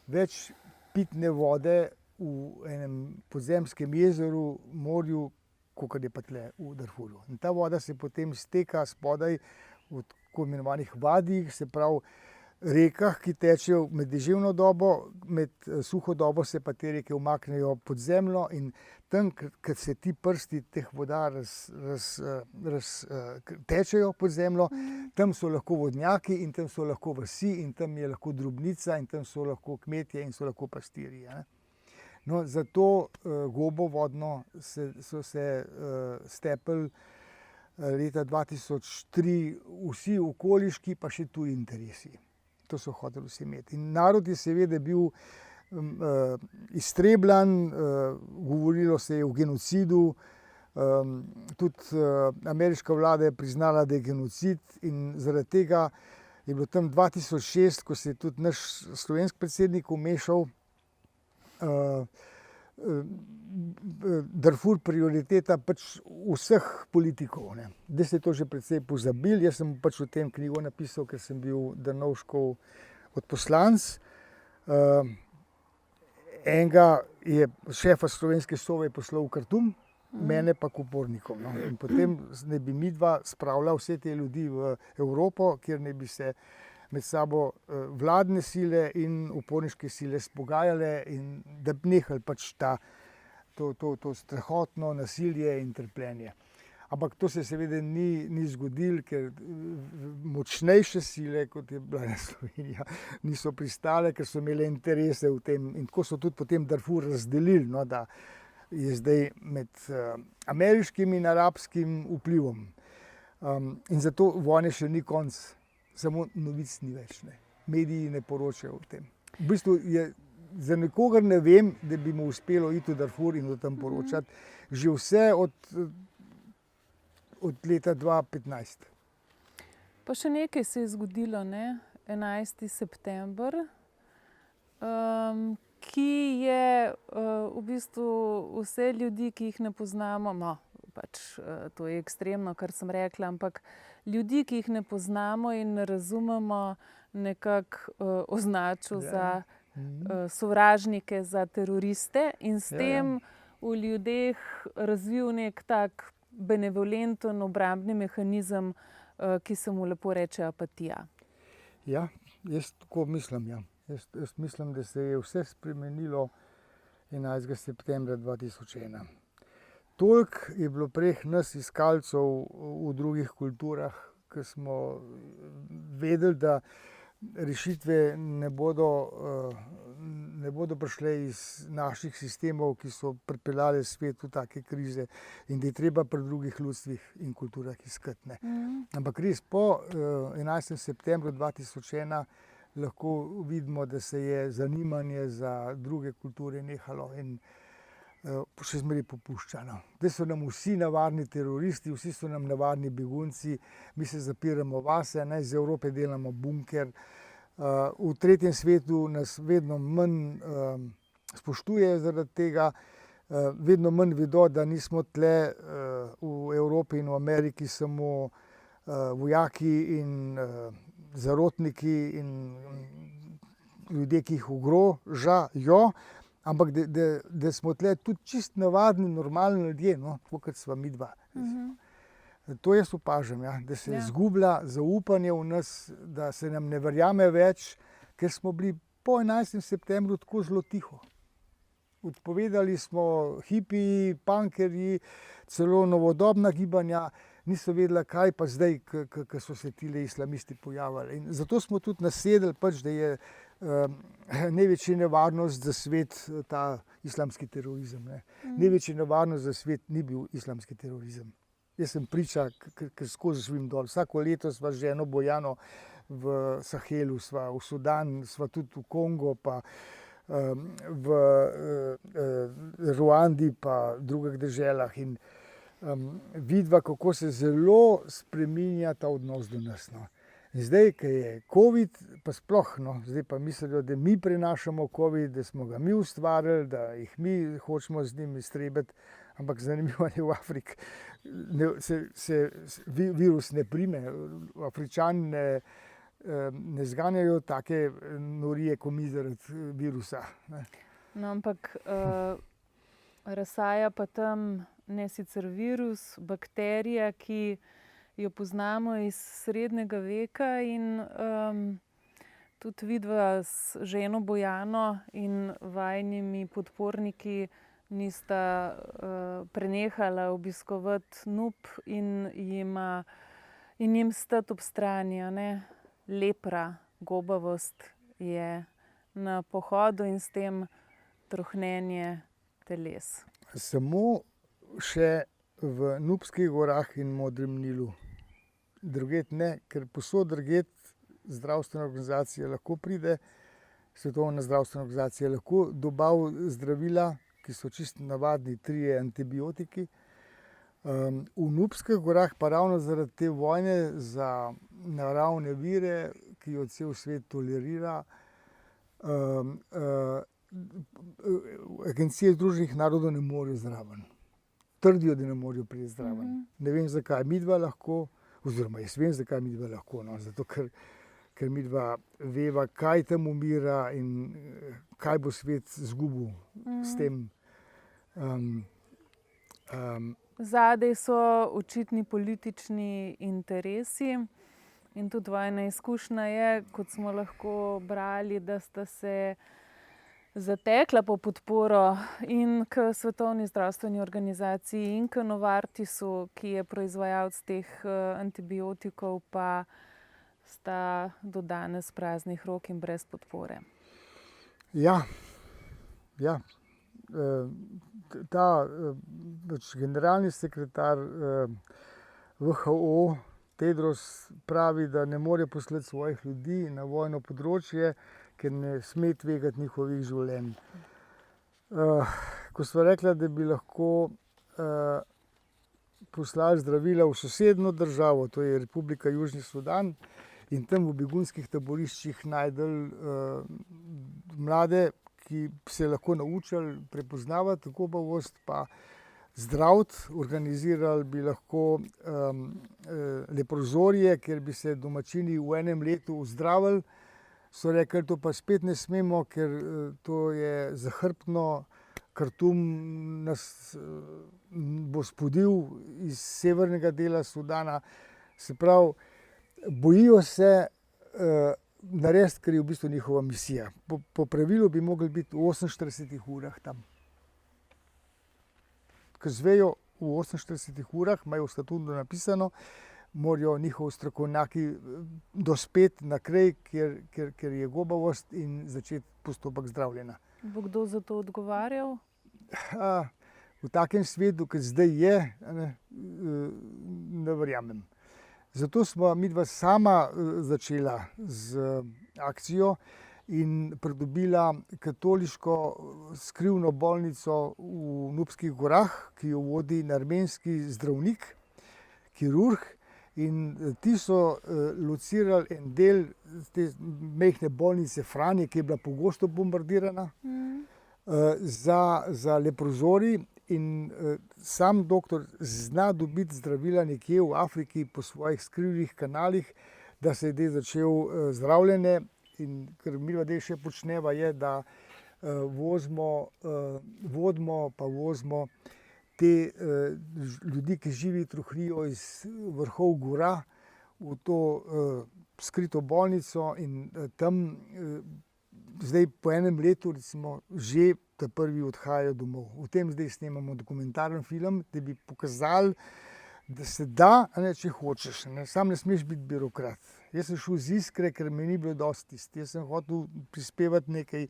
S1: več pitne vode v enem podzemskem jezeru, morju, kot je pa tle v Darfurju. In ta voda se potem steka spodaj v tako imenovanih vadijih, se pravi rekah, ki tečejo med deževno dobo, med suho dobo se pa te reke umaknejo pod zemljo in tam, ker se ti prsti teh voda tečejo pod zemljo, tam so lahko vodnjaki in tam so lahko vasi in tam je lahko drobnica in tam so lahko kmetje in so lahko pastirji. No, za to gobo vodno so se stepli leta 2003 vsi okoliški pa še tuji interesi. To so hoteli vsi imeti. In narod je seveda bil iztrebljan, govorilo se je o genocidu, tudi ameriška vlada je priznala, da je genocid in zaradi tega je bilo tam 2006, ko se je tudi naš slovenski predsednik vmešal, Darfur prioriteta pač vseh politikov. Ne. Zdaj se je to že precej pozabili, jaz sem pač o tem knjigo napisal, ker sem bil Drnovškov odposlanec. Enega je šefa slovenske Sove poslal v Kartum, mene pa k upornikom. No. In potem ne bi midva spravila vse te ljudi v Evropo, kjer ne bi se med sabo vladne sile in uporniške sile spogajale in da bi nehali pač to strahotno nasilje in trpljenje. Ampak to se seveda ni zgodilo, ker močnejše sile, kot je bila Slovenija, niso pristale, ker so imele interese v tem. In tako so tudi potem Darfur razdelili, no, da je zdaj med ameriškim in arabskim vplivom. In zato vojne še ni konc. Samo novic ni več. Ne. Mediji ne poročajo o tem. V bistvu za nekogar ne vem, da bi mu uspelo iti v Darfur in o tem poročati. Že vse od leta 2015.
S2: Pa še nekaj se je zgodilo, ne? 11. september, ki je v bistvu vse ljudi, ki jih ne poznamo, no, pač to je ekstremno, kar sem rekla, ampak ljudi, ki jih ne poznamo in ne razumemo, nekako označil za sovražnike, za teroriste in s tem v ljudeh razvil nek tak benevolenten obrambni mehanizem, ki se mu lepo reče apatija.
S1: Ja, jaz tako mislim, ja. Jaz mislim, da se je vse spremenilo 11. septembra 2001. Toliko je bilo prej nas iskalcev v drugih kulturah, ki smo vedeli, da rešitve ne bodo prišle iz naših sistemov, ki so pripeljali svet v take krize in da je treba pri drugih ljudstvih in kulturah iskati. Ne. Ampak res po 11. septembru 2001 lahko vidimo, da se je zanimanje za druge kulture nehalo in še zmeraj popuščano. Zdaj so nam vsi navarni teroristi, vsi so nam navarni begunci, mi se zapiramo vase, iz Evrope delamo bunker. V tretjem svetu nas vedno manj spoštujejo zaradi tega, vedno manj vedo, da nismo tle v Evropi in v Ameriki samo vojaki in zarotniki in ljudje, ki jih ogrožajo, ampak da smo tle tudi čist navadni, normalni ljudje, no, tako kot sva midva. To jaz opažam, ja, da se izgublja zaupanje v nas, da se nam ne verjame več, ker smo bili po 11. septembru tako zelo tiho. Odpovedali smo hipiji, punkerji, celo novodobna gibanja, niso vedela, kaj pa zdaj, ko so se tile islamisti pojavili. In zato smo tudi nasedli, pač, da je največja nevarnost za svet ta islamski terorizem. Ne. Največja nevarnost za svet ni bil islamski terorizem. Jaz sem priča, ker skozi živim dol. Vsako leto sva z ženo Bojano v Sahelu, sva v Sudan, sva tudi v Kongo, pa v Ruandi, pa drugih deželah. In vidva, kako se zelo spreminja ta odnos do nas. No. In zdaj, ko je COVID, pa sploh, no, zdaj pa mislijo, da mi prenašamo COVID, da smo ga mi ustvarili, da jih mi hočemo z njimi iztrebiti, ampak zanimivo je v Afriki, se virus ne prime, Afričani ne zganjajo take norije, ko mi zaradi virusa. Ne.
S2: No, ampak razsaja pa tam ne sicer virus, bakterija, ki jo poznamo iz srednjega veka in tudi vidva s ženo Bojano in vajnimi podporniki nista prenehala obiskovati NUP in jim stati ob strani. Ne? Lepra, gobavost je na pohodu in s tem trohnenje teles.
S1: Samo še v Nubskih gorah in Modrem Nilu. Druget ne, ker posod druget zdravstvena organizacija lahko pride, Svetovna zdravstvena organizacija lahko dobavi zdravila, ki so čisto navadni 3 antibiotiki. V Nubskih gorah pa ravno zaradi te vojne za naravne vire, ki jo cel svet tolerira, agencije Združenih narodov ne morejo zraven. Trdijo, da ne morejo priti zraven. Ne vem, zakaj midva lahko, oziroma jaz vem, zakaj midva lahko. No? Zato, ker midva veva, kaj tam umira in kaj bo svet izgubil s tem.
S2: Zadaj so očitni politični interesi in tudi vajna izkušnja je, kot smo lahko brali, da sta se zatekla po podporo in k Svetovni zdravstveni organizaciji in k Novartisu, ki je proizvajalec teh antibiotikov, pa sta do danes praznih rok in brez podpore.
S1: Ja. Ta generalni sekretar WHO Tedros pravi, da ne more poslati svojih ljudi na vojno področje, ker ne sme tvegati njihovih življenj. Ko sva rekla, da bi lahko poslali zdravila v sosednjo državo, to je Republika Južni Sudan, in tam v begunskih taboriščih najdel mlade, ki se lahko naučili prepoznavati gobavost, pa zdraviti, organizirali bi lahko leprozorje, kjer bi se domačini v enem letu ozdravili. So rekli, to pa spet ne smemo, ker to je zahrbtno, Kartum nas bo spodil iz severnega dela Sudana. Se pravi, bojijo se narediti, kar je v bistvu njihova misija. Po pravilu bi mogli biti v 48 urah tam. Ker zvejo v 48 urah, imajo v statutu napisano, morajo njihovi strokovnjaki dospeti na kraj, kjer je gobavost, in začeti postopek zdravljenja.
S2: Bo kdo za to odgovarjal?
S1: V takem svetu, kot zdaj je, ne verjamem. Zato smo midva sama začela z akcijo in pridobila katoliško skrivno bolnico v Nubskih gorah, ki jo vodi armenski zdravnik, kirurg. In ti so locirali en del te majhne bolnice Franje, ki je bila pogosto bombardirana, za leprozorij. In sam doktor zna dobiti zdravila nekje v Afriki po svojih skrivnih kanalih, da se je zdaj začel zdravljenje. In kar mi zdaj še počneva, je, da vozimo te ljudi, ki živi trohnijo iz vrhov gora, v to skrito bolnico, in tam zdaj po enem letu recimo že ta prvi odhajajo domov. V tem zdaj snemamo dokumentaren film, da bi pokazali, da se da, če hočeš. Sam ne smeš biti birokrat. Jaz sem šel z Iskre, ker mi ni bilo dosti tisto. Jaz sem hotel prispevati nekaj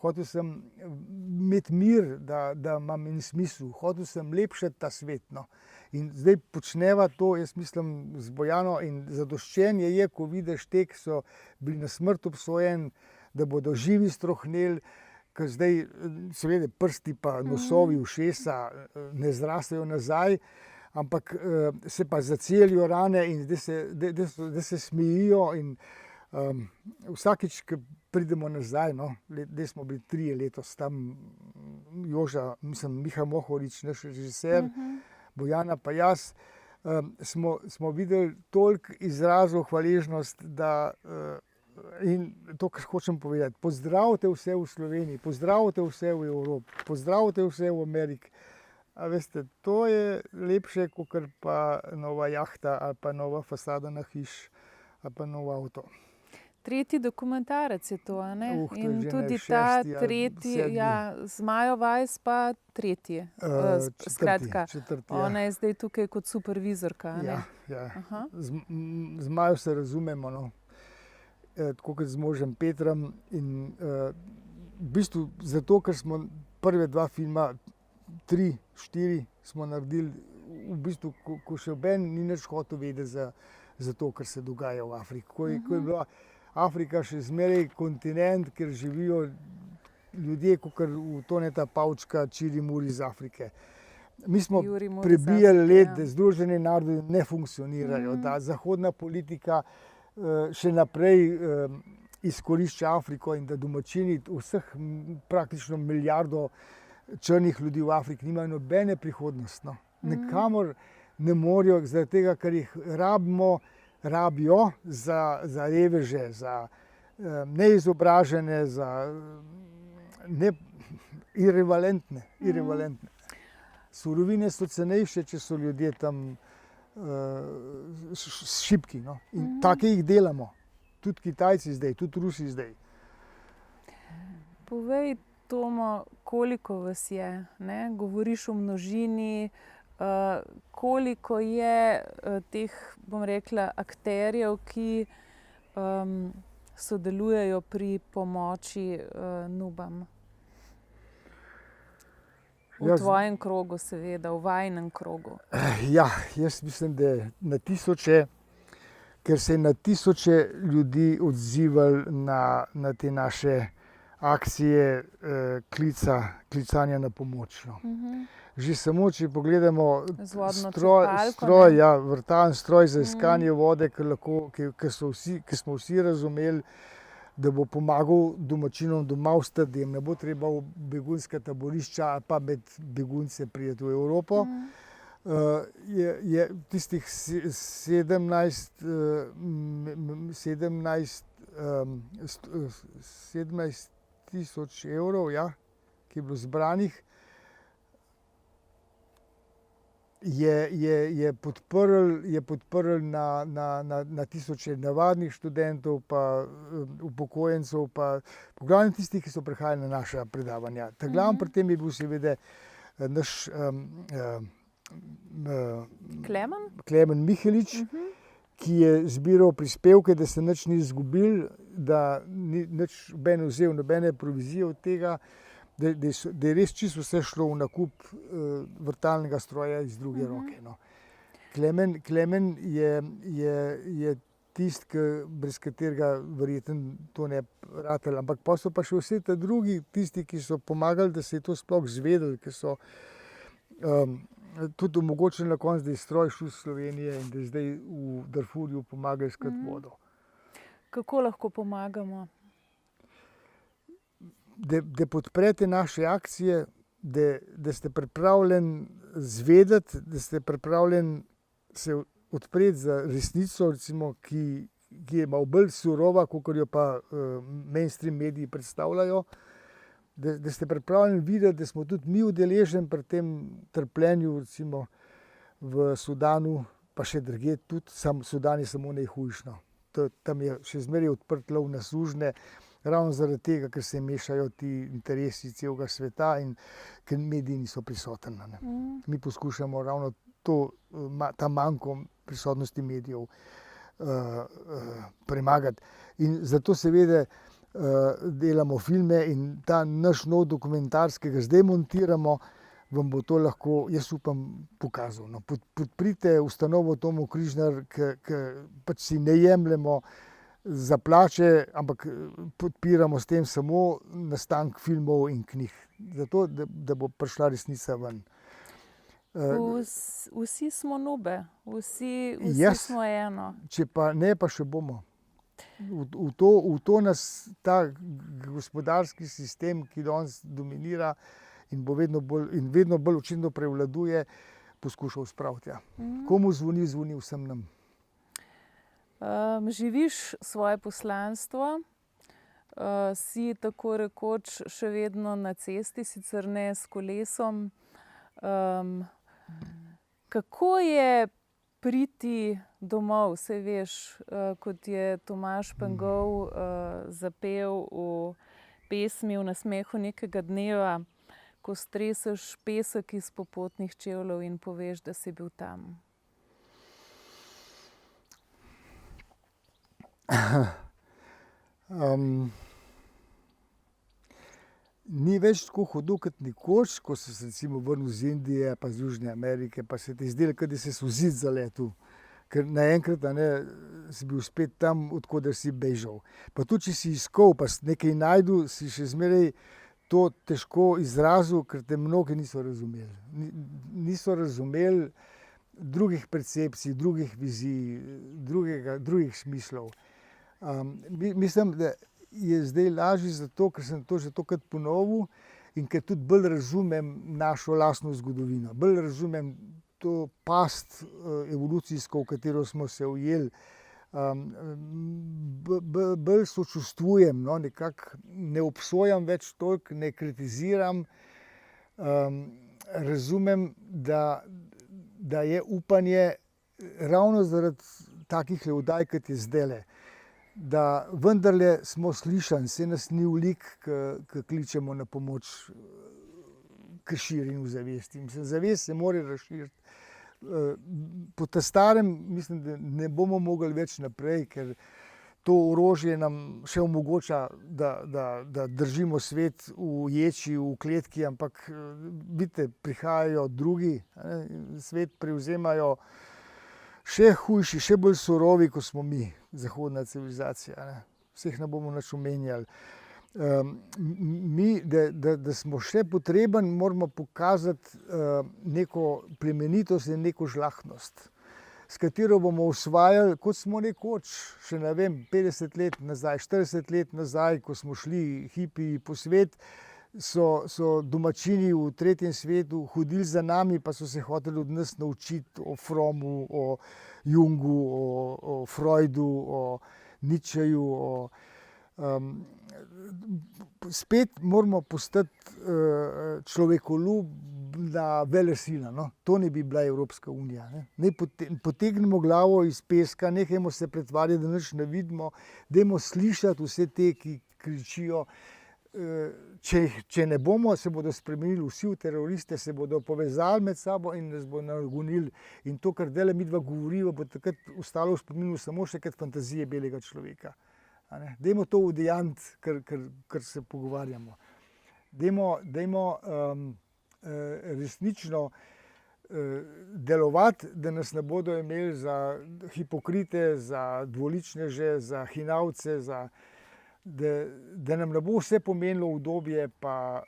S1: hotel sem imeti mir, da imam en smisel, hotel sem lepšati ta svet. No. In zdaj počneva to, jaz mislim, z Bojano in zadoščenje je, ko vidiš te, ki so bili na smrt obsojeni, da bodo živi strohneli, ker zdaj seveda prsti pa nosovi, ušesa ne zrastejo nazaj, ampak se pa zacelijo rane in zdaj se smejijo in vsakič, ko pridemo nazaj, no, zdaj smo bili 3 letos tam, Miha Mohorič, naš režiser, Bojana pa jaz, smo videli toliko izrazov hvaležnost, da in to, kar hočem povedati, pozdravite vse v Sloveniji, pozdravite vse v Evropi, pozdravite vse v Ameriki. A veste, to je lepše, kot pa nova jahta ali pa nova fasada na hiš ali pa nov avto.
S2: 3. dokumentarec je to, a ne?
S1: To
S2: In
S1: je že
S2: tudi
S1: 6.
S2: ta
S1: ali
S2: 3.,
S1: 7.
S2: ja, z Majo Vajs pa 3. Skratka,
S1: četrti,
S2: ona je zdaj tukaj kot supervizorka, a ne?
S1: Ja.
S2: Aha.
S1: Z Majo se razumemo, no. Tako kot z možem Petrom in v bistvu zato, ker smo prve 2 filma, 3, 4 smo naredili, v bistvu, ko še noben ni nič hotel vedeti za to, kar se dogaja v Afriki. Ko je bila Afrika še zmeraj kontinent, kjer živijo ljudje, kot v Toneta Pavčka, Čiri Muri iz Afrike. Mi smo prebijali let, da Združeni narodi ne funkcionirajo, da zahodna politika še naprej izkorišča Afriko in da domačini vseh praktično milijardo črnih ljudi v Afriki nimajo nobene prihodnosti. No. Nikamor ne morejo, zaradi tega, ker jih rabijo za reveže, za neizobražene, za irrevalentne. Surovine so cenejše, če so ljudje tam šibki. No? In take jih delamo. Tudi Kitajci zdaj, tudi Rusi zdaj.
S2: Povej, Tomo, koliko vas je? Ne? Govoriš o množini, koliko je teh, bom rekla, akterjev, ki sodelujejo pri pomoči Nubam? V tvojem krogu, seveda, v vajinem krogu.
S1: Ja, jaz mislim, da je na tisoče, ker se je na tisoče ljudi odzivalo na te naše akcije klicanja na pomoč. No. Že samo, če pogledamo stroj, ja, vrtalen stroj za iskanje vode, ki smo vsi razumeli, da bo pomagal domačinom doma ostati, da jim ne bo treba v begunska taborišča ali pa med begunce priti v Evropo. Je tistih 17 tisoč evrov, ja, ki je bilo zbranih, je podprl na tisoče navadnih študentov, pa upokojencev, pa poglavnem tistih, ki so prihajali na naša predavanja. Ta glavni pri tem je bil seveda naš Klemen Mihelič, ki je zbiral prispevke, da se nič ni izgubil, da ni nič noben vzel nobene provizije od tega, da je res čisto vse šlo v nakup vrtalnega stroja iz druge roke. No. Klemen je tisti, brez katerega verjetno to ne ratalo, ampak pa so pa še vsi ti drugi, tisti, ki so pomagali, da se je to sploh izvedeli, ki so tudi omogočili na koncu, da je stroj šel iz Slovenije in da je zdaj v Darfurju pomagali iskati vodo.
S2: Kako lahko pomagamo?
S1: Da podprete naše akcije, da ste pripravljeni zvedeti, da ste pripravljeni se odpreti za resnico, recimo, ki je malo bolj surova, kot jo pa mainstream mediji predstavljajo. Da ste pripravljeni videti, da smo tudi mi udeleženi pri tem trpljenju, recimo v Sudanu, pa še drugje tudi, Sudan je samo najhujše. Tam je še zmeraj odprt lov na sužnje, ravno zaradi tega, ker se mešajo ti interesi celega sveta in ker mediji niso prisotni. Mi poskušamo ravno ta manko prisotnosti medijev premagati. In zato seveda delamo filme in ta naš nov dokumentarc, ki ga zdaj montiramo, vam bo to lahko, jaz upam, pokazal. No, podprite ustanovo Tomo Križnar, ki pač si ne jemljemo za plače, ampak podpiramo s tem samo nastanek filmov in knjig. Zato, da bo prišla resnica ven.
S2: Vsi smo nube, vsi smo eno.
S1: Če pa ne, pa še bomo. V to nas ta gospodarski sistem, ki danes dominira in bo vedno bolj očitno prevladuje, poskušal spraviti. Komu zvoni, zvoni vsem nam.
S2: Živiš svoje poslanstvo, si tako rekoč še vedno na cesti, sicer ne s kolesom. Kako je priti domov? Saj veš, kot je Tomaž Pengov zapel v pesmi V nasmehu nekega dneva, ko streseš pesek iz popotnih čevljev in poveš, da si bil tam.
S1: Ni več tako hudo kot nekoč, ko sem se recimo vrnil iz Indije pa iz Južne Amerike, pa se ti je zdelo, kot da si v zid zaletel. Ker naenkrat si bil spet tam, od koder si bežal. Pa tudi, če si iskal, pa si nekaj našel, si še zmeraj to težko izrazil, ker te mnogi niso razumeli. Niso razumeli drugih percepcij, drugih vizij, drugih smislov. Mislim, da je zdaj lažje zato, ker sem to že tokrat ponovil in ker tudi bolj razumem našo lastno zgodovino. Bolj razumem to past evolucijsko, v katero smo se ujeli. Bolj sočustvujem, no, nekako ne obsojam več toliko, ne kritiziram. Razumem, da je upanje ravno zaradi takih oddaj, kot je zdajle. Da vendarle smo slišani, saj nas ni veliko, ki kličemo na pomoč k širjenju zavesti. Mislim, zavest se mora razširiti. Po ta starem mislim, da ne bomo mogli več naprej, ker to orožje nam še omogoča, da držimo svet v ječi, v kletki, ampak vidite, prihajajo drugi, svet prevzemajo še hujši, še bolj surovi, kot smo mi, zahodna civilizacija. Vseh ne bomo nič omenjali. Mi, da smo še potrebni, moramo pokazati neko plemenitost in neko žlahtnost, s katero bomo osvajali, kot smo nekoč, še ne vem, 50 let nazaj, 40 let nazaj, ko smo šli hipiji po svet, so domačini v tretjem svetu hodili za nami, pa so se hoteli od nas naučiti o Fromu, o Jungu, o Freudu, o Nietzscheju. Spet moramo postati človekoljubna velesila. No? To ne bi bila Evropska unija. Ne potegnemo glavo iz peska, nehajmo se pretvarjati, da nič ne vidimo, dajmo slišati vse te, ki kričijo. Če ne bomo, se bodo spremenili vsi v teroriste, se bodo povezali med sabo in nas bodo nagonili. In to, kar zdajle midva govoriva, bo takrat ostalo v spominu samo še kot fantazije belega človeka. Dajmo to udejanjiti, kar se pogovarjamo. Dajmo resnično delovati, da nas ne bodo imeli za hipokrite, za dvoličneže, za hinavce, da nam ne bo vse pomenilo udobje pa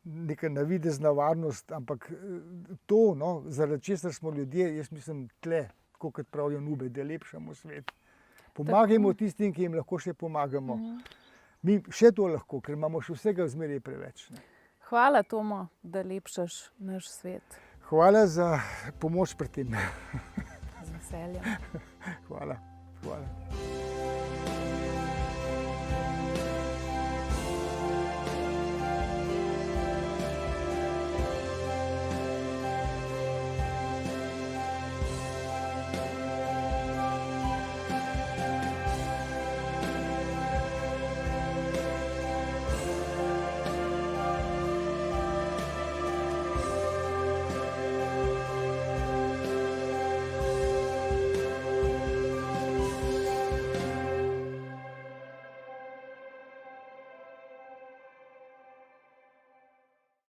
S1: neka navidezna varnost, ampak to, no, zaradi česar smo ljudje, jaz mislim, tle, tako kot pravijo Nube, da lepšamo svet. Pomagajmo tistim, ki jim lahko še pomagamo. Mi še to lahko, ker imamo še vsega zmeraj preveč.
S2: Hvala, Tomo, da lepšaš naš svet.
S1: Hvala za pomoč pri tem.
S2: Z veseljem.
S1: Hvala.